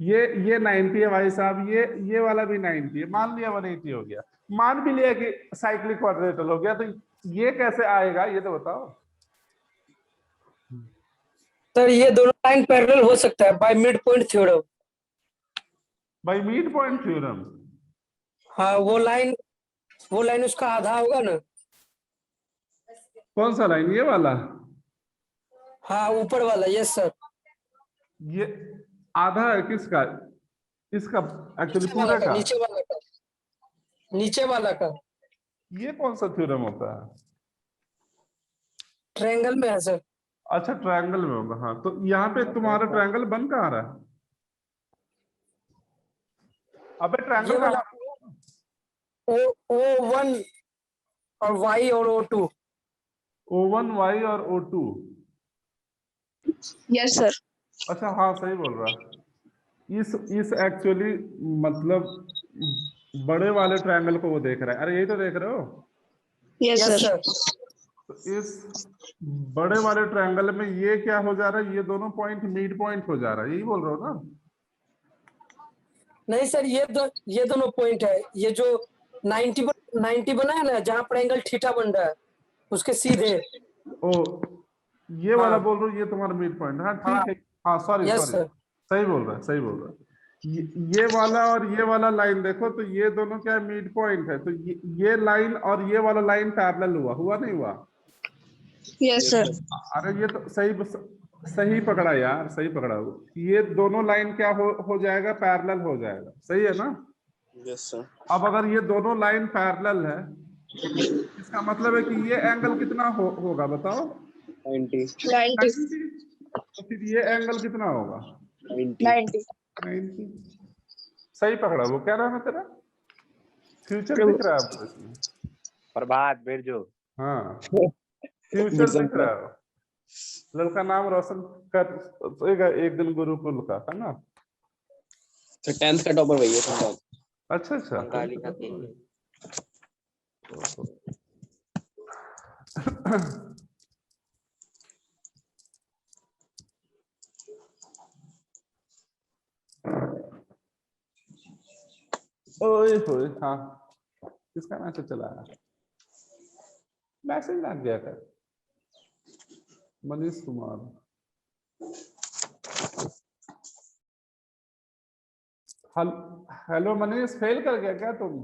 [SPEAKER 1] ये 90 है भाई साहब, ये वाला भी 90 है, मान लिया 180 हो गया, मान भी लिया कि साइक्लिक क्वाड्रेटल हो गया, तो ये कैसे आएगा ये तो बताओ।
[SPEAKER 7] सर ये दोनों लाइन पैरेलल हो सकता है बाय मिड पॉइंट थ्योरम।
[SPEAKER 1] भाई मिड पॉइंट थ्योरम,
[SPEAKER 7] हाँ वो लाइन उसका आधा होगा ना।
[SPEAKER 1] कौन सा लाइन, ये वाला?
[SPEAKER 7] हाँ ऊपर वाला, यस सर।
[SPEAKER 1] ये आधा है किसका, इसका एक्चुअली पूरे का?
[SPEAKER 7] नीचे वाला का।
[SPEAKER 1] ये कौन सा थ्योरम होता है?
[SPEAKER 7] ट्रायंगल में है सर।
[SPEAKER 1] अच्छा ट्रायंगल में होगा, हाँ तो यहाँ पे तुम्हारा ट्रायंगल बन कहाँ रहा है? अबे ट्रायंगल
[SPEAKER 7] वाला O1 और Y और O2।
[SPEAKER 1] O1 Y और O2।
[SPEAKER 6] Yes sir.
[SPEAKER 1] अच्छा हाँ सही बोल रहा। इस एक्चुअली मतलब बड़े वाले ट्रायंगल को वो देख रहा है, अरे यही तो देख रहे हो?
[SPEAKER 6] Yes sir.
[SPEAKER 1] तो इस बड़े वाले ट्रायंगल में ये क्या हो जा रहा है, ये दोनों पॉइंट मिड पॉइंट हो जा रहा है, यही बोल रहे हो ना?
[SPEAKER 7] नहीं सर ये दोनों पॉइंट है, ये जो 90 बना है ना जहाँ पर एंगल थीटा बन रहा है उसके सीधे।
[SPEAKER 1] ओ ये वाला बोल रहे हो, ये तुम्हारा मिड पॉइंट, हाँ ठीक है, हाँ सॉरी सही बोल रहा है, सही बोल रहा है। ये वाला और ये वाला लाइन देखो, तो ये दोनों क्या मिड पॉइंट है, तो ये लाइन और ये वाला लाइन पैरेलल हुआ नहीं हुआ?
[SPEAKER 6] Yes sir.
[SPEAKER 1] अरे ये तो सही पकड़ा यार, सही पकड़ा। ये दोनों लाइन क्या हो जाएगा, पैरेलल हो जाएगा, सही है ना?
[SPEAKER 2] Yes sir.
[SPEAKER 1] अब अगर ये दोनों लाइन पैरेलल है, इसका मतलब है कि ये एंगल कितना होगा बताओ?
[SPEAKER 2] 90।
[SPEAKER 1] तो फिर ये एंगल कितना होगा?
[SPEAKER 6] 90।
[SPEAKER 1] सही पकड़ा। वो क्या नाम है तेरा? फ्यूचर दिख रहा है आपको इसमें?
[SPEAKER 5] प्रभात बिरजू।
[SPEAKER 1] हाँ फ्यूचर दिख रहा है। लड़का नाम रोशन कर एक दिन गुरुकुल का है ना?
[SPEAKER 2] तो 10th का टॉपर वही है।
[SPEAKER 1] अच्छा
[SPEAKER 2] बंगाली का
[SPEAKER 1] ओए होए, हाँ किसका मैसेज चला है? मैसेज लग गया था, मनीष कुमार। हेलो मनीष, फेल कर गया क्या तुम?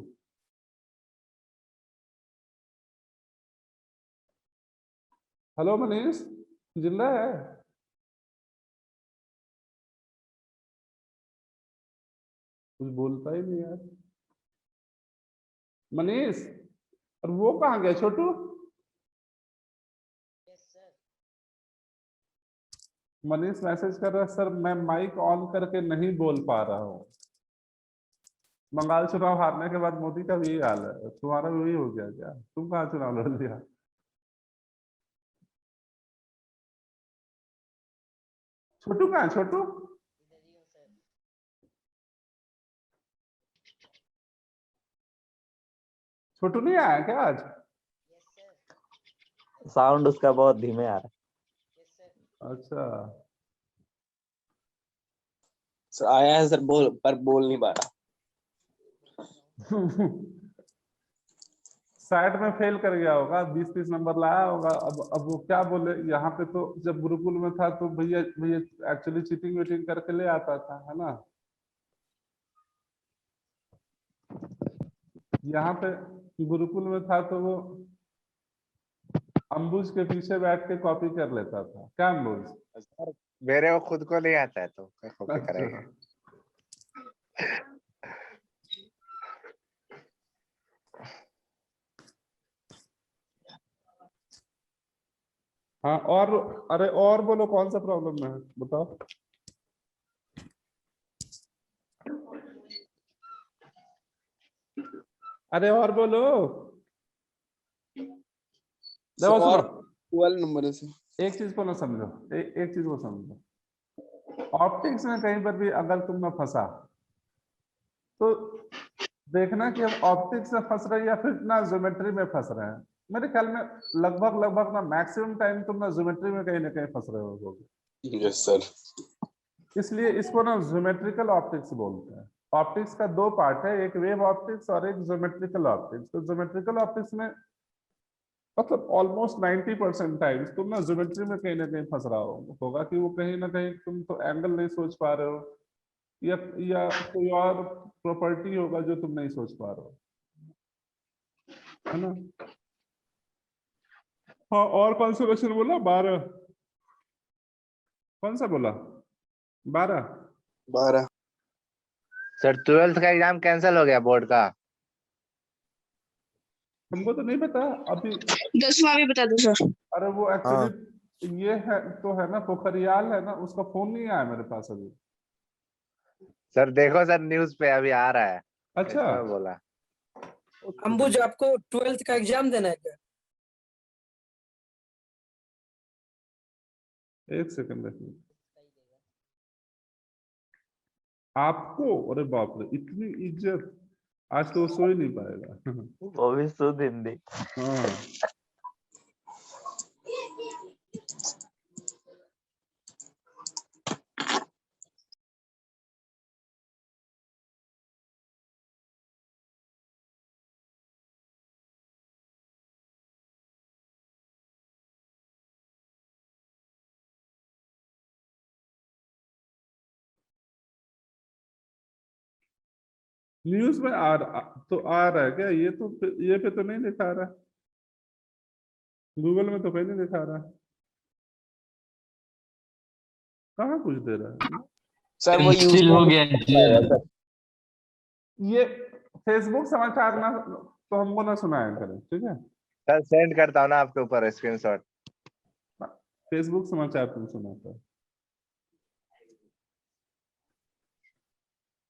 [SPEAKER 1] हेलो मनीष, जिंदा है? कुछ बोलता ही नहीं यार मनीष। और वो कहाँ गया छोटू? मनीष मैसेज कर रहा है, सर मैं माइक ऑन करके नहीं बोल पा रहा हूँ। बंगाल चुनाव हारने के बाद मोदी का भी यही हाल है, तुम्हारा भी वही हो गया क्या? तुम कहाँ चुनाव लड़ लिया? छोटू कहाँ है? छोटू छोटू नहीं आया क्या आज?
[SPEAKER 3] साउंड उसका बहुत धीमे आ रहा है।
[SPEAKER 1] अच्छा
[SPEAKER 2] सर आया है सर, बोल नहीं पा रहा।
[SPEAKER 1] सैट में फेल कर गया होगा, 20-30 नंबर लाया होगा। अब वो क्या बोले, यहाँ पे तो जब गुरुकुल में था तो भैया एक्चुअली चीटिंग वीटिंग करके ले आता था, है ना? यहाँ पे गुरुकुल में था तो वो अम्बुज के पीछे बैठ के कॉपी कर लेता था। क्या अम्बुज?
[SPEAKER 5] मेरे वो खुद को नहीं आता है तो क्या कॉपी करेगा?
[SPEAKER 1] हाँ और अरे और बोलो, कौन सा प्रॉब्लम है बताओ? अरे और बोलो। देखो
[SPEAKER 2] और
[SPEAKER 1] सुनो,
[SPEAKER 2] 12 नंबर से
[SPEAKER 1] एक चीज को ना समझो, एक चीज को समझो। ऑप्टिक्स में कहीं पर भी अगर तुम में फंसा तो देखना कि हम ऑप्टिक्स में फंस रहे हैं या फिर ना ज्योमेट्री में फंस रहे हैं। मेरे ख्याल में लगभग ना मैक्सिमम टाइम तुम ना ज्योमेट्री में कहीं ना कहीं फंस रहे हो।
[SPEAKER 2] Yes sir.
[SPEAKER 1] इसलिए इसको ना ज्योमेट्रिकल ऑप्टिक्स बोलते हैं। ऑप्टिक्स का दो पार्ट है, एक वेव ऑप्टिक्स और एक ज्योमेट्रिकल ऑप्टिक्स। तो ज्योमेट्रिकल ऑप्टिक्स में मतलब ऑलमोस्ट 90% टाइम्स तुम ना ज्योमेट्री में कहीं ना कहीं फंस रहा होगा कि वो कहीं ना कहीं तुम तो एंगल नहीं सोच पा रहे हो, या कोई और प्रॉपर्टी होगा जो तुम नहीं सोच पा रहे हो, है ना। हाँ, और कौन सा क्वेश्चन बोला? 12? कौन सा बोला? 12?
[SPEAKER 2] 12।
[SPEAKER 5] सर 12th का एग्जाम कैंसिल हो गया बोर्ड का।
[SPEAKER 1] हमको तो नहीं पता अभी।
[SPEAKER 6] 10वां भी बता दो सर।
[SPEAKER 1] अरे वो एक्चुअली ये है तो है ना, पोखरियाल है ना, उसका फोन नहीं आया मेरे पास अभी।
[SPEAKER 5] सर देखो सर न्यूज पे अभी आ रहा है।
[SPEAKER 1] अच्छा,
[SPEAKER 5] इसमें बोला।
[SPEAKER 7] अंबुज आपको 12th का एग्जाम देना है क्या?
[SPEAKER 1] एक सेकंड देखिए आपको। अरे बाप रे, इतनी इज्जत! आज तो वो सो ही नहीं पाएगा।
[SPEAKER 3] वो भी शुद्ध हिंदी।
[SPEAKER 1] हाँ, न्यूज में तो आ रहा है क्या? ये पे तो नहीं दिखा रहा, गूगल में तो कहीं नहीं दिखा रहा। कहाँ कुछ दे रहा है
[SPEAKER 2] सर वो यूज
[SPEAKER 4] कैंसिल हो गया
[SPEAKER 2] सर।
[SPEAKER 1] ये? फेसबुक समाचार ना तो हमको ना सुनाया करें, ठीक है?
[SPEAKER 5] सर सेंड करता हूँ ना आपके ऊपर स्क्रीनशॉट।
[SPEAKER 1] फेसबुक समाचार तुम सुनाता है।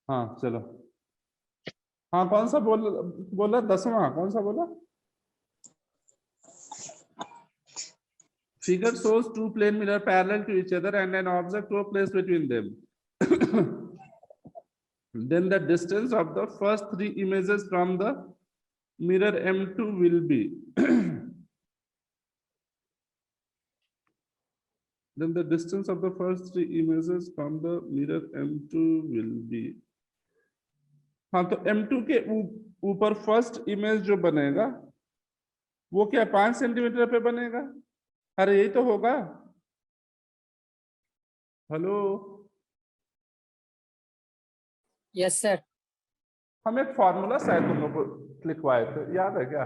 [SPEAKER 1] हाँ चलो। हाँ, कौन सा बोला? 10वां कौन सा बोला? Figure shows two plane mirror parallel to each other and an object was placed between them. Then the distance of the first three images from the mirror M2 will be. Then the distance of the first three images from the mirror M2 will be. हाँ, तो M2 के ऊपर first image जो बनेगा वो क्या 5 centimetre पे बनेगा? अरे यही तो होगा। Hello,
[SPEAKER 7] yes sir.
[SPEAKER 1] हम एक फॉर्मूला शायद तुम लोग को लिखवाए थे, याद है क्या?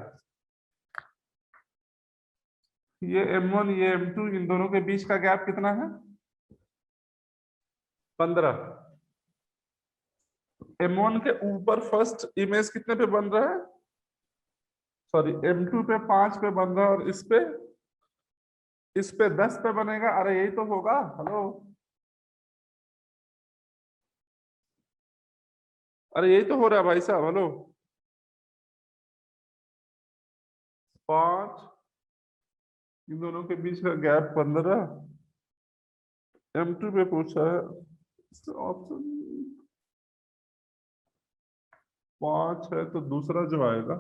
[SPEAKER 1] ये M1 ये M2 इन दोनों के बीच का गैप कितना है? 15। M1 के ऊपर फर्स्ट इमेज कितने पे बन रहा है? सॉरी, M2 पे 5 पे बन रहा है और इस पे 10 पे बनेगा। अरे यही तो होगा। हेलो, अरे यही तो हो रहा है भाई साहब। हेलो, 5 इन दोनों के बीच का गैप 15। M2 पे पूछा है, ऑप्शन 5 है तो दूसरा जो आएगा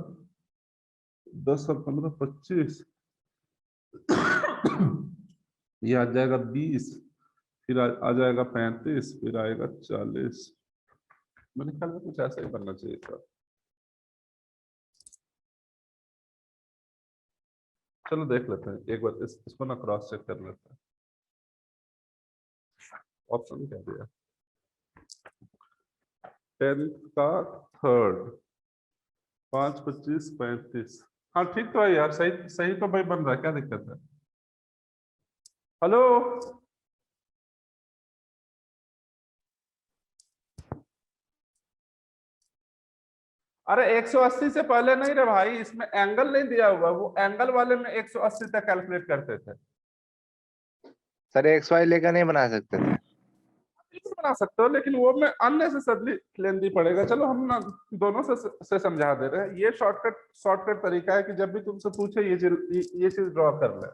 [SPEAKER 1] 10 और 15 25, ये आ जाएगा 20, फिर आ जाएगा 35, फिर आएगा 40। मैंने ख्याल में कुछ ऐसा ही करना चाहिए था। चलो देख लेते हैं एक बार, इसको ना क्रॉस चेक कर लेते हैं। ऑप्शन क्या दिया? 10th का थर्ड, 5 25 35। हाँ ठीक तो है यार, सही सही तो भाई बन रहा है, क्या दिक्कत है? हेलो, अरे 180 से पहले नहीं रे भाई, इसमें एंगल नहीं दिया हुआ। वो एंगल वाले में 180 तक कैलकुलेट करते थे।
[SPEAKER 5] सर XY लेकर नहीं बना सकते थे।
[SPEAKER 1] बना सकते हो, लेकिन वो में अननेसेसरली लेंदी पड़ेगा। चलो हम ना दोनों से समझा दे रहे हैं। ये शॉर्टकट तरीका है कि जब भी तुमसे पूछे ये चीज ड्रॉ कर ले।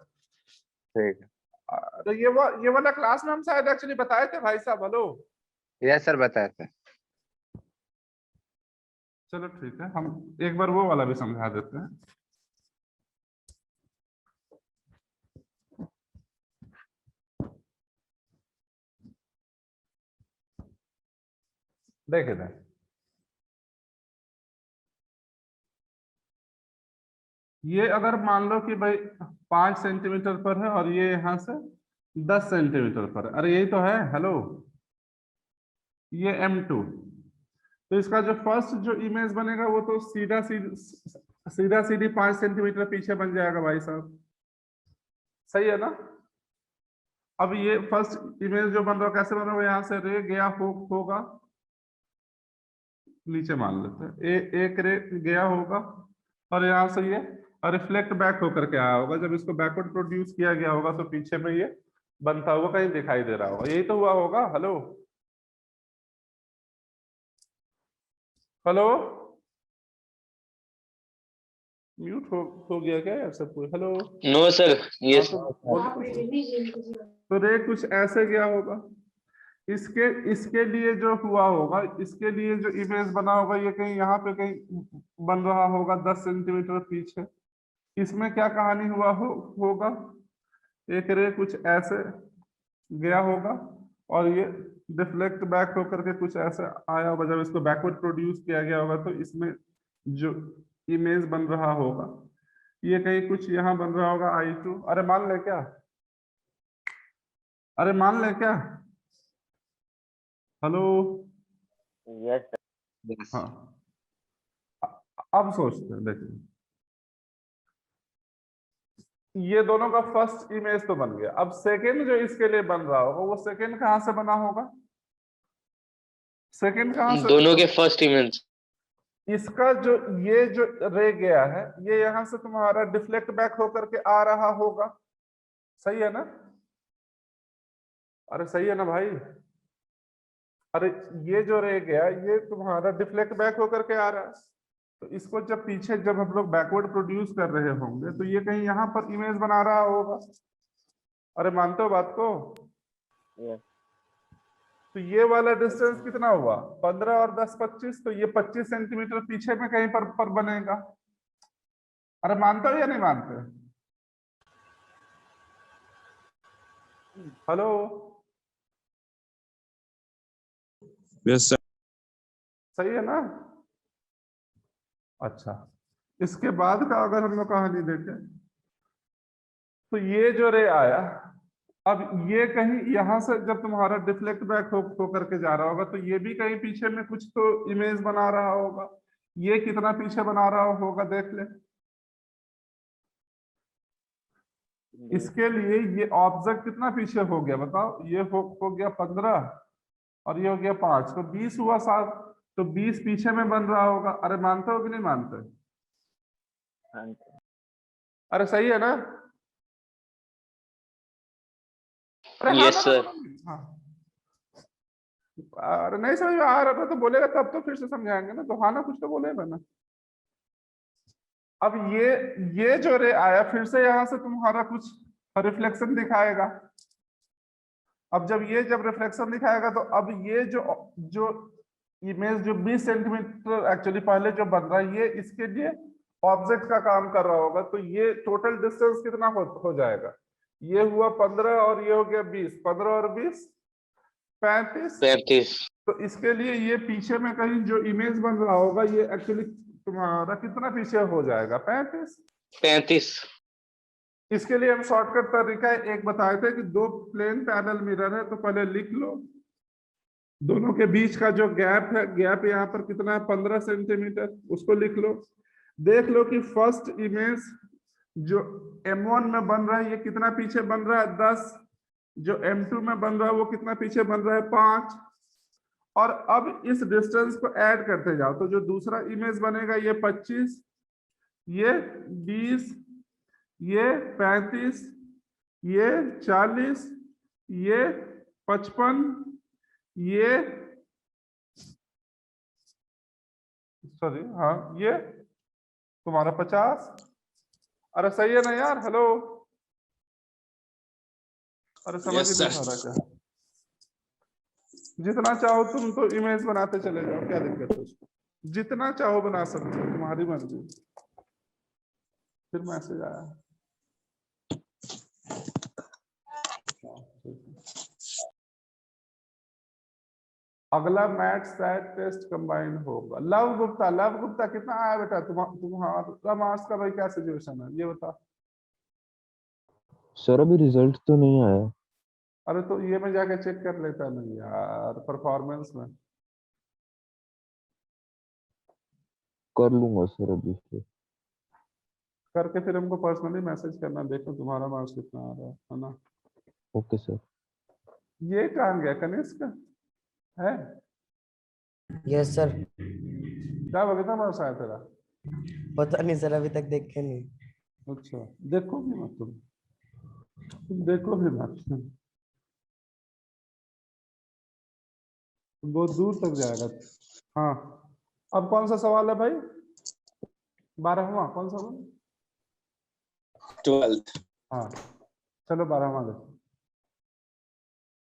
[SPEAKER 5] ठीक है।
[SPEAKER 1] तो ये वाला क्लास में हम शायद एक्चुअली बताए थे भाई साहब। हेलो,
[SPEAKER 5] यस सर बताए थे।
[SPEAKER 1] चलो ठीक है, हम एक बार वो वाला भी समझा देते हैं। देख इधर, ये अगर मान लो कि भाई 5 सेंटीमीटर पर है और ये यहां से 10 सेंटीमीटर पर है। अरे यही तो है, हेलो, ये M2। तो इसका जो फर्स्ट जो इमेज बनेगा वो तो सीधा सीधी 5 सेंटीमीटर पीछे बन जाएगा भाई साहब, सही है ना। अब ये फर्स्ट इमेज जो बन रहा है कैसे बन रहा है, यहाँ से रे गया होगा नीचे, मान लेते हैं एक रे गया होगा और यहाँ से ये रिफ्लेक्ट बैक होकर के आया होगा। जब इसको बैकवर्ड प्रोड्यूस किया गया होगा तो पीछे में ये बनता हुआ कहीं दिखाई दे रहा होगा, यही तो हुआ होगा। हेलो हेलो, म्यूट हो गया क्या यार सब कुछ? हेलो,
[SPEAKER 4] नो सर, ये
[SPEAKER 1] तो रे कुछ ऐसे गया होगा। इसके लिए जो हुआ होगा, इसके लिए जो इमेज बना होगा, ये कहीं यहाँ पे कहीं बन रहा होगा 10 सेंटीमीटर पीछे। इसमें क्या कहानी हुआ होगा, एक रे कुछ ऐसे गया होगा और ये डिफ्लेक्ट बैक होकर के कुछ ऐसे आया होगा। जब इसको बैकवर्ड प्रोड्यूस किया गया होगा तो इसमें जो इमेज बन रहा होगा ये कहीं कुछ यहाँ बन रहा होगा I2। अरे मान ले क्या, अरे मान ले क्या, हेलो,
[SPEAKER 3] यस
[SPEAKER 1] हाँ अब सोचते हैं। देखिए ये दोनों का फर्स्ट इमेज तो बन गया, अब सेकंड जो इसके लिए बन रहा होगा वो सेकंड कहाँ से बना होगा, सेकंड कहाँ से?
[SPEAKER 4] दोनों के फर्स्ट इमेज।
[SPEAKER 1] इसका जो ये जो रे गया है ये यहाँ से तुम्हारा डिफ्लेक्ट बैक होकर के आ रहा होगा, सही है ना। अरे सही है ना भाई, अरे ये जो रे गया ये तुम्हारा डिफ्लेक्ट बैक होकर के आ रहा है। तो इसको जब पीछे जब हम लोग बैकवर्ड प्रोड्यूस कर रहे होंगे तो ये कहीं यहाँ पर इमेज बना रहा होगा। अरे मानते हो बात को?
[SPEAKER 3] यस
[SPEAKER 1] तो ये वाला डिस्टेंस कितना हुआ, 15 और 10 25, तो ये 25 सेंटीमीटर पीछे में कहीं पर बनेगा। अरे मानते हो या नहीं मानते? Hello,
[SPEAKER 8] yes sir.
[SPEAKER 1] सही है ना। अच्छा, इसके बाद का अगर हम लोग कहानी देखें तो ये जो रे आया, अब ये कहीं यहाँ से जब तुम्हारा डिफ्लेक्ट बैक हो करके जा रहा होगा तो ये भी कहीं पीछे में कुछ तो इमेज बना रहा होगा। ये कितना पीछे बना रहा होगा देख ले। इसके लिए ये ऑब्जेक्ट कितना पीछे हो गया बताओ, ये हो गया 15 और ये हो गया 5, तो 20 हुआ साथ, तो 20 पीछे में बन रहा होगा। अरे मानते हो कि नहीं मानते? अरे सही है ना। अरे हाँ
[SPEAKER 4] यस
[SPEAKER 1] ना,
[SPEAKER 4] सर।
[SPEAKER 1] हाँ। अरे नहीं समझ में आ रहा था तो बोलेगा तब तो फिर से समझाएंगे ना, तो हाँ ना कुछ तो बोलेगा ना। अब ये जो रे आया फिर से यहाँ से तुम्हारा कुछ रिफ्लेक्शन दिखाएगा। अब जब रिफ्लेक्शन दिखाएगा तो अब ये जो इमेज जो 20 सेंटीमीटर एक्चुअली पहले जो बन रहा है ये इसके लिए ऑब्जेक्ट का काम कर रहा होगा। तो ये टोटल डिस्टेंस कितना हो जाएगा, ये हुआ 15 और ये हो गया 20, 15 और 20 35। तो इसके लिए ये पीछे में कहीं जो इमेज बन रहा होगा ये एक्चुअली तुम्हारा कितना पीछे हो जाएगा, 35। इसके लिए हम शॉर्टकट तरीका एक बताए थे कि दो प्लेन पैरेलल मिरर है तो पहले लिख लो दोनों के बीच का जो गैप है, गैप यहाँ पर कितना है 15 सेंटीमीटर, उसको लिख लो। देख लो कि फर्स्ट इमेज जो M1 में बन रहा है ये कितना पीछे बन रहा है 10, जो M2 में बन रहा है वो कितना पीछे बन रहा है 5। और अब इस डिस्टेंस को ऐड करते जाओ तो जो दूसरा इमेज बनेगा ये 25, ये 20, ये 35, ये 40, ये 55, ये सॉरी हाँ ये तुम्हारा 50। अरे सही है ना यार, हेलो, अरे समझ
[SPEAKER 8] Yes,
[SPEAKER 1] नहीं आ
[SPEAKER 8] sir.
[SPEAKER 1] रहा क्या? जितना चाहो तुम तो इमेज बनाते चले जाओ, क्या दिक्कत है उसको, जितना चाहो बना सकते हो, तुम्हारी मर्जी। फिर मैसेज आया। अगला मैथ सैट टेस्ट कंबाइन होगा। लव गुप्ता कितना आया बेटा? तुम्हारा मार्क्स का भाई क्या सिचुएशन है ये बता।
[SPEAKER 9] सर अभी रिजल्ट तो नहीं आया।
[SPEAKER 1] अरे तो ये मैं जाके चेक कर लेता नहीं यार परफॉर्मेंस में।
[SPEAKER 9] कर लूंगा सर अभी से।
[SPEAKER 1] करके फिर हमको पर्सनली मैसेज करना, देखो तुम्हारा मार्क्स कितना आ रहा है ना।
[SPEAKER 9] Okay sir.
[SPEAKER 1] ये कहाँ गया कनिष्क है?
[SPEAKER 10] Yes sir.
[SPEAKER 1] क्या कितना मार्क्स आया तेरा?
[SPEAKER 10] पता नहीं सर, अभी तक देखे नहीं।
[SPEAKER 1] अच्छा देखो भी मत तुम देखो भी मत, बहुत दूर तक जाएगा। हाँ अब कौन सा सवाल है भाई? 12वां कौन सा?
[SPEAKER 2] 12th।
[SPEAKER 1] हाँ चलो 12वां देखो।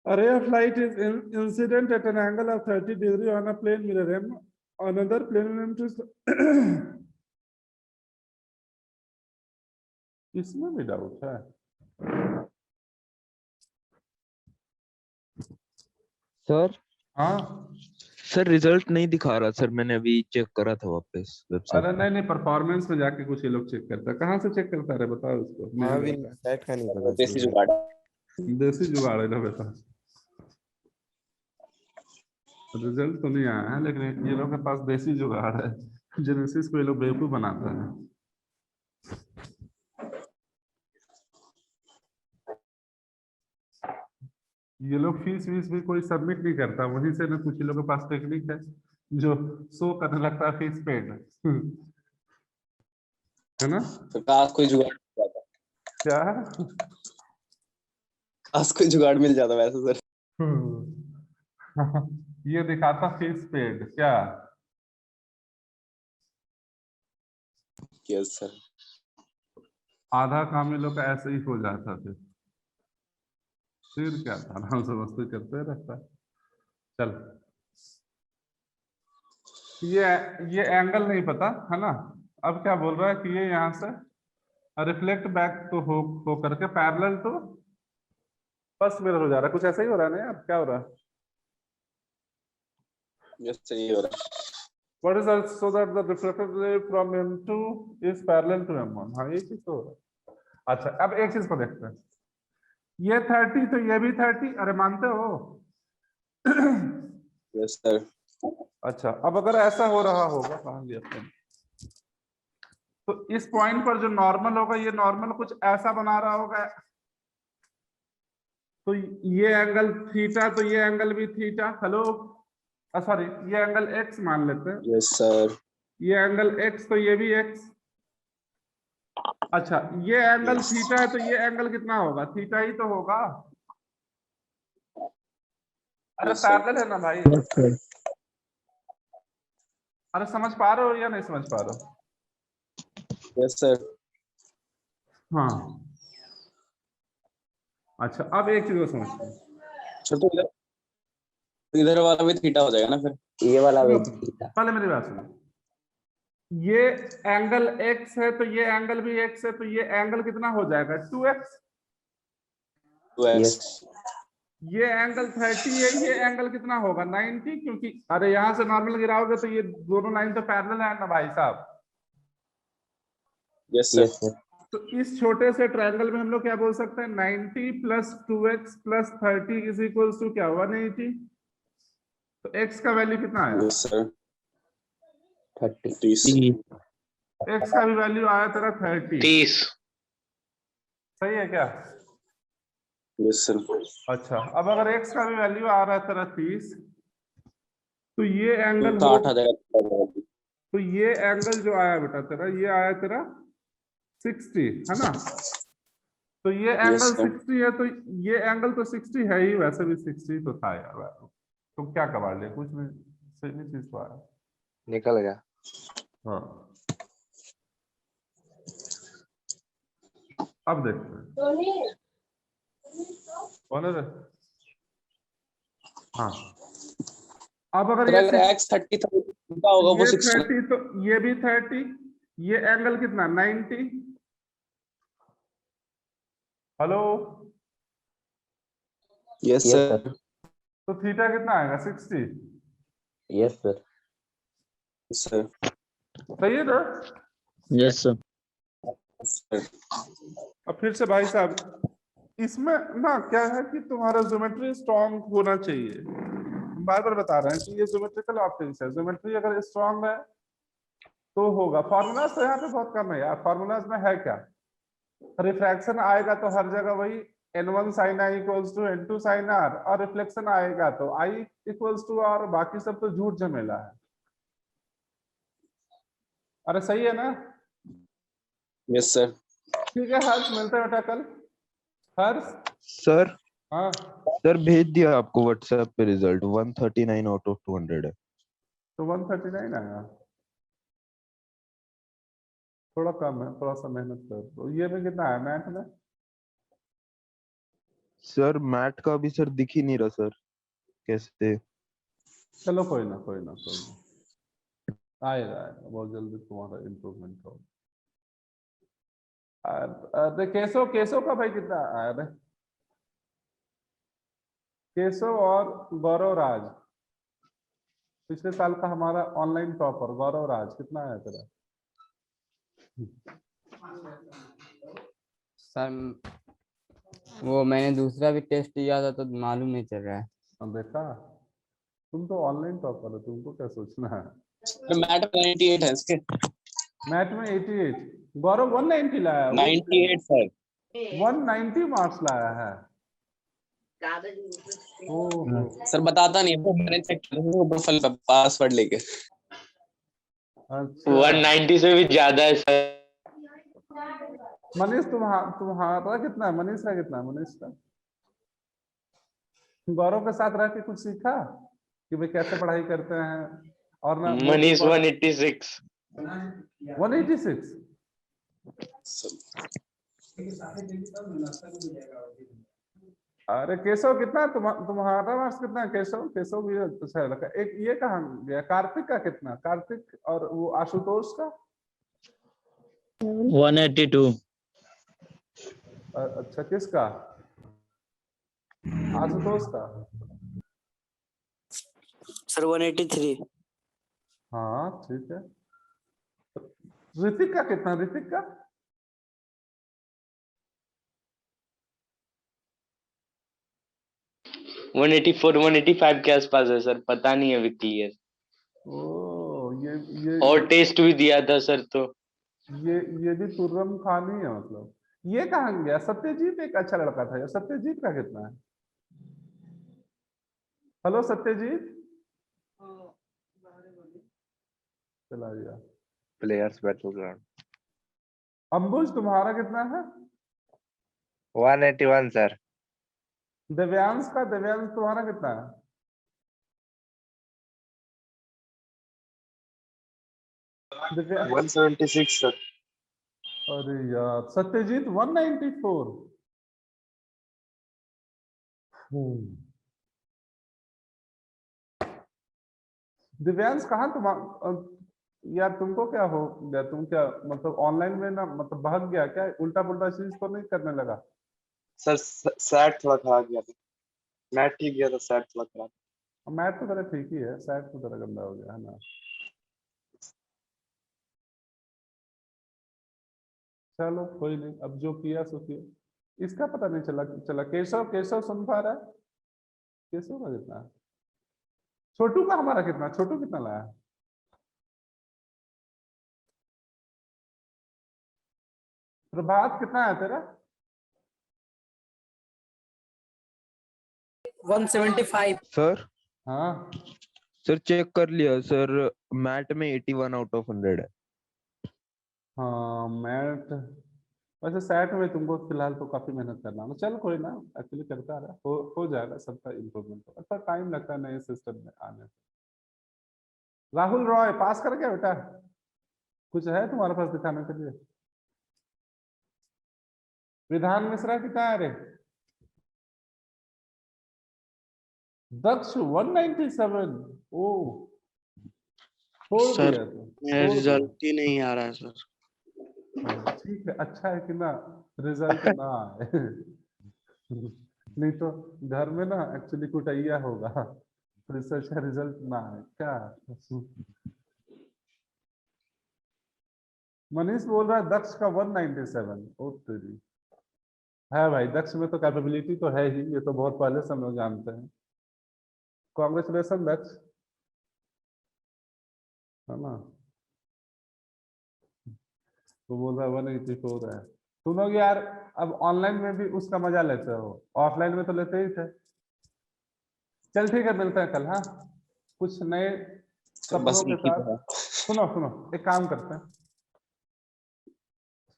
[SPEAKER 1] A ray of light is incident at an angle of 30 degree on a plane mirror M. Another plane mirror is इसमें भी डाउट है।
[SPEAKER 9] सर
[SPEAKER 1] हाँ
[SPEAKER 9] सर रिजल्ट नहीं दिखा रहा सर, मैंने अभी चेक करा था वापस वेबसाइट।
[SPEAKER 1] अरे नहीं परफॉर्मेंस में जाके कुछ ये लोग चेक करता है। कहाँ से चेक करता है बताओ उसको।
[SPEAKER 10] सेट का नहीं पता।
[SPEAKER 2] देसी जुगाड़।
[SPEAKER 1] देसी जुगाड़ है ना बेटा। रिजल्ट तो नहीं आया है लेकिन ये लोग के पास देसी जुगाड़ है। जेनेसिस को ये लोग बेवकूफ बनाता है। ये लोग फीस भी कोई सबमिट नहीं करता, वहीं से ना कुछ ये लोग के पास टेक्निक है जो शो करने लगता है फीस पेड है ना।
[SPEAKER 2] तो काश कोई जुगाड़ मिल जाता।
[SPEAKER 1] क्या?
[SPEAKER 2] काश कोई जुगाड़ मिल जाता वैसे सर।
[SPEAKER 1] ये दिखाता फीस पेड क्या?
[SPEAKER 2] Yes sir.
[SPEAKER 1] आधा काम ये लोग का ऐसे ही हो जाता फिर क्या था, आराम से मस्ती करते रहता। चल ये एंगल नहीं पता है ना। अब क्या बोल रहा है कि ये यहाँ से रिफ्लेक्ट बैक तो हो करके पैरेलल तो फर्स्ट मिरर हो जा रहा है। कुछ ऐसा ही हो रहा है ना यार, क्या हो रहा है?
[SPEAKER 2] यस सर ये हो रहा है।
[SPEAKER 1] What is that? So that the reflected ray from M2 is parallel to M1। हाँ ये चीज तो हो रहा है। अच्छा अब एक चीज को देखते हैं। ये 30 तो ये भी 30, अरे मानते हो?
[SPEAKER 2] Yes sir.
[SPEAKER 1] अच्छा अब अगर ऐसा हो रहा होगा, कहाँ गया अपने? तो इस पॉइंट पर जो नॉर्मल होगा, ये नॉर्मल कुछ ऐसा बना रहा होगा। तो ये एंगल थीटा, तो ये एंगल भी थीटा। हेलो सॉरी ये एंगल एक्स मान लेते हैं।
[SPEAKER 2] Yes sir.
[SPEAKER 1] ये एंगल एक्स तो ये भी एक्स। अच्छा ये एंगल थीटा है तो ये एंगल कितना होगा? थीटा ही तो होगा। अरे पैरेलल है ना भाई। अरे समझ पा रहे हो या नहीं समझ पा रहे हो?
[SPEAKER 2] Yes sir.
[SPEAKER 1] हाँ अच्छा अब एक चीज को समझते हैं।
[SPEAKER 2] सर तो इधर वाला भी थीटा हो जाएगा ना फिर।
[SPEAKER 3] ये वाला भी
[SPEAKER 1] पहले मेरी बात सुनो। ये एंगल x है तो ये एंगल भी x है, तो ये एंगल कितना हो जाएगा? 2x।
[SPEAKER 2] 2x।
[SPEAKER 1] ये एंगल 30 है, ये एंगल कितना होगा? 90, क्योंकि अरे यहां से नॉर्मल गिराओगे तो ये दोनों लाइन तो पैरेलल है ना भाई साहब।
[SPEAKER 2] Yes sir.
[SPEAKER 1] तो इस छोटे से ट्रायंगल में हम लोग क्या बोल सकते हैं? 90 plus 2x plus 30 is equal to क्या? 180। तो x का वैल्यू कितना आया?
[SPEAKER 2] Yes sir
[SPEAKER 3] 30।
[SPEAKER 1] x का भी वैल्यू आया तेरा 30। सही है क्या?
[SPEAKER 2] Yes sir.
[SPEAKER 1] अच्छा अब अगर x का भी वैल्यू आ रहा है तेरा 30, तो ये एंगल
[SPEAKER 2] तो 8 आ जाएगा।
[SPEAKER 1] तो ये एंगल जो आया बेटा तेरा, ये आया तेरा 60 है ना। तो ये एंगल 60 है, तो ये एंगल तो 60 है ही, वैसे भी 60 तो था यार। तो क्या कमा लिया? कुछ नहीं, सही चीज तो आया,
[SPEAKER 5] निकल गया।
[SPEAKER 1] हाँ अब देखते हैं कौन है रे? हाँ अब अगर ये
[SPEAKER 2] x 30 होगा वो 60
[SPEAKER 1] 30 तो ये भी 30, ये एंगल कितना? 90। Hello
[SPEAKER 2] yes sir.
[SPEAKER 1] तो थीटा कितना आएगा? 60।
[SPEAKER 3] Yes sir.
[SPEAKER 2] सर
[SPEAKER 1] सही है ना?
[SPEAKER 4] Yes sir.
[SPEAKER 1] अब फिर से भाई साहब, इसमें ना क्या है कि तुम्हारा ज्योमेट्री स्ट्रांग होना चाहिए। बार बार बता रहे हैं कि ये ज्योमेट्रिकल ऑप्टिक्स है, ज्योमेट्री अगर स्ट्रांग है तो होगा। फॉर्मूलाज तो यहाँ पे बहुत कम है यार। फॉर्मूलाज में है क्या? रिफ्रैक्शन आएगा तो हर जगह वही n1 sin i equals to n2 sin r, और रिफ्लेक्शन आएगा तो i इक्वल्स टू r। बाकी सब तो झूठ झमेला है। अरे सही है ना?
[SPEAKER 2] Yes sir.
[SPEAKER 1] ठीक है हर्ष, मिलते हैं बेटा कल। हर्ष।
[SPEAKER 9] सर
[SPEAKER 1] हाँ
[SPEAKER 9] सर भेज दिया आपको व्हाट्सएप पे रिजल्ट 139 आउट ऑफ 200 है।
[SPEAKER 1] तो 139 आया, थोड़ा कम है, थोड़ा सा मेहनत कर। तो ये में कितना है मैथ में?
[SPEAKER 9] सर मैट का अभी सर दिख ही नहीं रहा सर, कैसे?
[SPEAKER 1] चलो कोई ना कोई ना कोई ना, आएगा आएगा बहुत जल्दी, तुम्हारा इम्प्रूवमेंट होगा। अरे केशव, केशव का भाई कितना? अरे केशव और गौरव राज, पिछले साल का हमारा ऑनलाइन टॉपर गौरव राज, कितना आया तेरा?
[SPEAKER 11] सर वो मैंने दूसरा भी टेस्ट दिया था तो मालूम नहीं चल रहा है।
[SPEAKER 1] अब देखा, तुम तो ऑनलाइन टॉपर हो, तुमको क्या सोचना है।
[SPEAKER 2] मैट 98 है इसके।
[SPEAKER 1] मैथ में 88, गौरव 190 लाया है।
[SPEAKER 2] 98 सर।
[SPEAKER 1] 190 मार्क्स लाया है। ओहो,
[SPEAKER 2] सर बताता नहीं है, मैंने चेक किया प्रोफाइल पे पासवर्ड लेके।
[SPEAKER 1] अच्छा
[SPEAKER 4] 190 से भी ज्यादा है सर।
[SPEAKER 1] मनीष, तुम्हारा कितना है? मनीष का कितना है? मनीष का गौरव के साथ रह के कुछ सीखा कि भाई कैसे पढ़ाई करते हैं? और ना
[SPEAKER 4] मनीष 186।
[SPEAKER 1] 186। अरे केशव कितना तुम्हारा मार्क्स कितना है? केशव, केशव भी अच्छा लगा। एक ये कहाँ गया? कार्तिक का कितना? कार्तिक और वो आशुतोष का?
[SPEAKER 4] 182।
[SPEAKER 1] अच्छा, किसका? आशुतोष का?
[SPEAKER 10] सर 183।
[SPEAKER 1] हाँ ठीक है। ऋतिक का कितना? ऋतिक का
[SPEAKER 4] 184 185 के आसपास है सर, पता नहीं अभी क्लियर।
[SPEAKER 1] ओ ये
[SPEAKER 4] और टेस्ट भी दिया था सर तो।
[SPEAKER 1] ये भी तुर्रम खान ही है मतलब। ये कहाँ गया? सत्यजीत एक अच्छा लड़का था यार। सत्यजीत का कितना है? हेलो सत्यजीत, चला गया।
[SPEAKER 5] Players Battleground.
[SPEAKER 1] अंबुज तुम्हारा कितना है?
[SPEAKER 5] 181 सर।
[SPEAKER 1] दिव्यांश का, दिव्यांश तुम्हारा कितना है? दिव्यांश
[SPEAKER 2] 176 सर।
[SPEAKER 1] अरे यार, सत्यजीत 194। दिव्यांश कहाँ तुम? यार तुमको क्या हो गया? तुम क्या मतलब ऑनलाइन में ना मतलब भाग गया क्या? उल्टा पुल्टा चीज तो नहीं करने लगा?
[SPEAKER 2] सर सैट थोड़ा खराब गया था। मैट ठीक गया था, सैट थोड़ा खराब।
[SPEAKER 1] मैथ तो तेरा ठीक ही है, सैट तो तेरा गंदा हो गया है ना। चलो कोई नहीं, अब जो किया सो किया। इसका पता नहीं चला। केशव, केशव सुन पा रहा है? केशव का कितना है? छोटू का हमारा कितना? छोटू कितना लाया? प्रभात कितना है तेरा?
[SPEAKER 7] 175।
[SPEAKER 9] सर
[SPEAKER 1] हाँ
[SPEAKER 9] सर चेक कर लिया सर, मैट में 81 आउट ऑफ 100 है।
[SPEAKER 1] हाँ मैथ, वैसे सैट में तुमको फिलहाल तो काफी मेहनत करना है। चल कोई ना, एक्चुअली करता रहा, हो जाएगा सबका इम्प्रूवमेंट। अच्छा टाइम लगता है नए सिस्टम में आने। राहुल रॉय पास कर गया बेटा? कुछ है तुम्हारे पास दिखाने के लिए? विधान मिश्रा कितना है रे? दक्ष 197। ओ छोड़ दिया तो
[SPEAKER 10] मेरा रिजल्ट ही नहीं आ रहा है सर।
[SPEAKER 1] ठीक है, अच्छा है कि ना रिजल्ट ना आए। नहीं तो घर में ना एक्चुअली कुटैया होगा। रिसर्च का रिजल्ट ना है क्या? मनीष बोल रहा है दक्ष का 197। ओ तेरी है भाई, दक्ष में तो कैपेबिलिटी तो है ही, ये तो बहुत पहले से हम लोग जानते हैं। कांग्रेचुलेशन दक्ष, है ना? तो बोल रहा है 184 है। तुम लोग यार अब ऑनलाइन में भी उसका मजा लेते हो, ऑफलाइन में तो लेते ही थे। चल ठीक है, मिलते हैं कल। हाँ, कुछ नए सपनों के साथ। सुनो सुनो, एक काम करते हैं,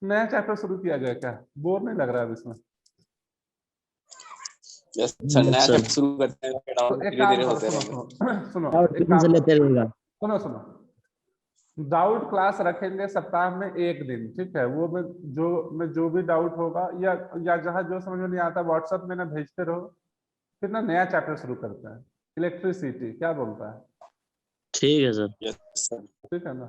[SPEAKER 1] नया चैप्टर शुरू किया जाए क्या? बोर नहीं लग रहा है अब इसमें?
[SPEAKER 2] नया चैप्टर शुरू करते हैं,
[SPEAKER 1] तो एक काम करो, सुनो एक काम सुनो सुनो, डाउट क्लास रखेंगे सप्ताह में एक दिन, ठीक है? वो में जो भी डाउट होगा या जहाँ जो समझ में नहीं आता व्हाट्सएप में ना भेजते रहो, फिर ना नया चैप्टर शुरू करते हैं। इलेक्ट्रिसिटी क्या बोलता है?
[SPEAKER 4] ठीक है सर।
[SPEAKER 1] ठीक है ना?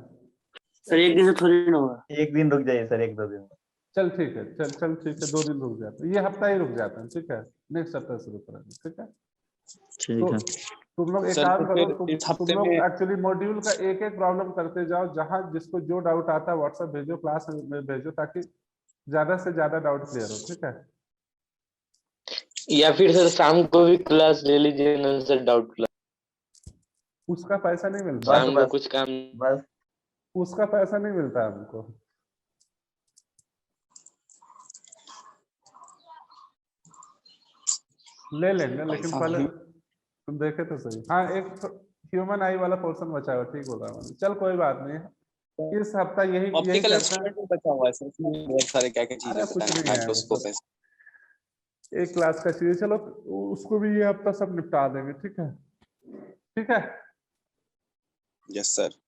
[SPEAKER 4] सर एक दिन से थोड़ी ना होगा।
[SPEAKER 3] एक दिन रुक जाइए सर, 1-2 दिन।
[SPEAKER 1] चल ठीक है, चल ठीक है, 2 दिन रुक जाते हैं, ये हफ्ता ही रुक जाते हैं, ठीक है? नेक्स्ट हफ्ता शुरू करेंगे, ठीक है?
[SPEAKER 4] ठीक है
[SPEAKER 1] तुम लोग एक
[SPEAKER 2] सर,
[SPEAKER 1] काम
[SPEAKER 2] तो
[SPEAKER 1] करो,
[SPEAKER 2] फिर इस
[SPEAKER 1] तुम
[SPEAKER 2] हफ्ते
[SPEAKER 1] लोग
[SPEAKER 2] में
[SPEAKER 1] एक्चुअली मॉड्यूल का एक एक प्रॉब्लम करते जाओ, जहां जिसको जो डाउट आता है व्हाट्सएप भेजो, क्लास में भेजो, ताकि ज्यादा से ज्यादा डाउट क्लियर हो, ठीक है?
[SPEAKER 4] या फिर सर शाम को भी क्लास ले लीजिए ना सर, डाउट क्लास।
[SPEAKER 1] उसका पैसा नहीं मिलता,
[SPEAKER 4] शाम को कुछ काम
[SPEAKER 3] बस
[SPEAKER 1] उसका पैसा नहीं मिलता हमको। ले लेंगे, लेकिन पहले तुम देखे तो सही। हाँ, एक ह्यूमन आई वाला पोर्शन बचा हुआ, ठीक होगा। चल कोई बात नहीं, इस हफ्ता यही
[SPEAKER 2] ऑप्टिकल
[SPEAKER 1] करते हैं।
[SPEAKER 2] इंस्ट्रूमेंट बचा हुआ है सर, इसमें बहुत सारे क्या क्या चीजें
[SPEAKER 1] अरे कुछ
[SPEAKER 2] बताना है,
[SPEAKER 1] नहीं है,
[SPEAKER 2] माइक्रोस्कोप है।
[SPEAKER 1] एक क्लास का चाहिए, चलो उसको भी ये हफ्ता सब निपटा देंगे, ठीक है? ठीक है,
[SPEAKER 2] यस सर।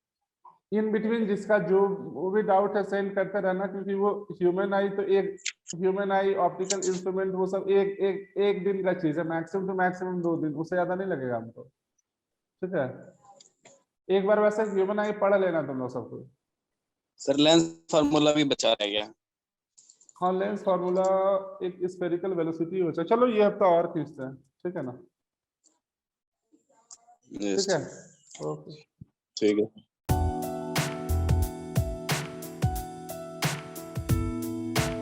[SPEAKER 1] इन बिटवीन जिसका जो वो भी डाउट है सेंड करते रहना, क्योंकि वो ह्यूमन आई तो एक ह्यूमन आई ऑप्टिकल इंस्ट्रूमेंट वो सब एक दिन का चीज है, मैक्सिमम टू मैक्सिमम 2 दिन, उससे ज्यादा नहीं लगेगा हमको, ठीक है? एक बार वैसे ह्यूमन आई पढ़ लेना तुम लोग सबको।
[SPEAKER 2] सर लेंस फार्मूला भी बचा रह गया।
[SPEAKER 1] हाँ, लेंस फार्मूला, एक स्फेरिकल वेलोसिटी हो जाए। चलो ये हफ्ता और खींचते हैं, ठीक है ना? ठीक है, ओके।
[SPEAKER 2] ठीक है।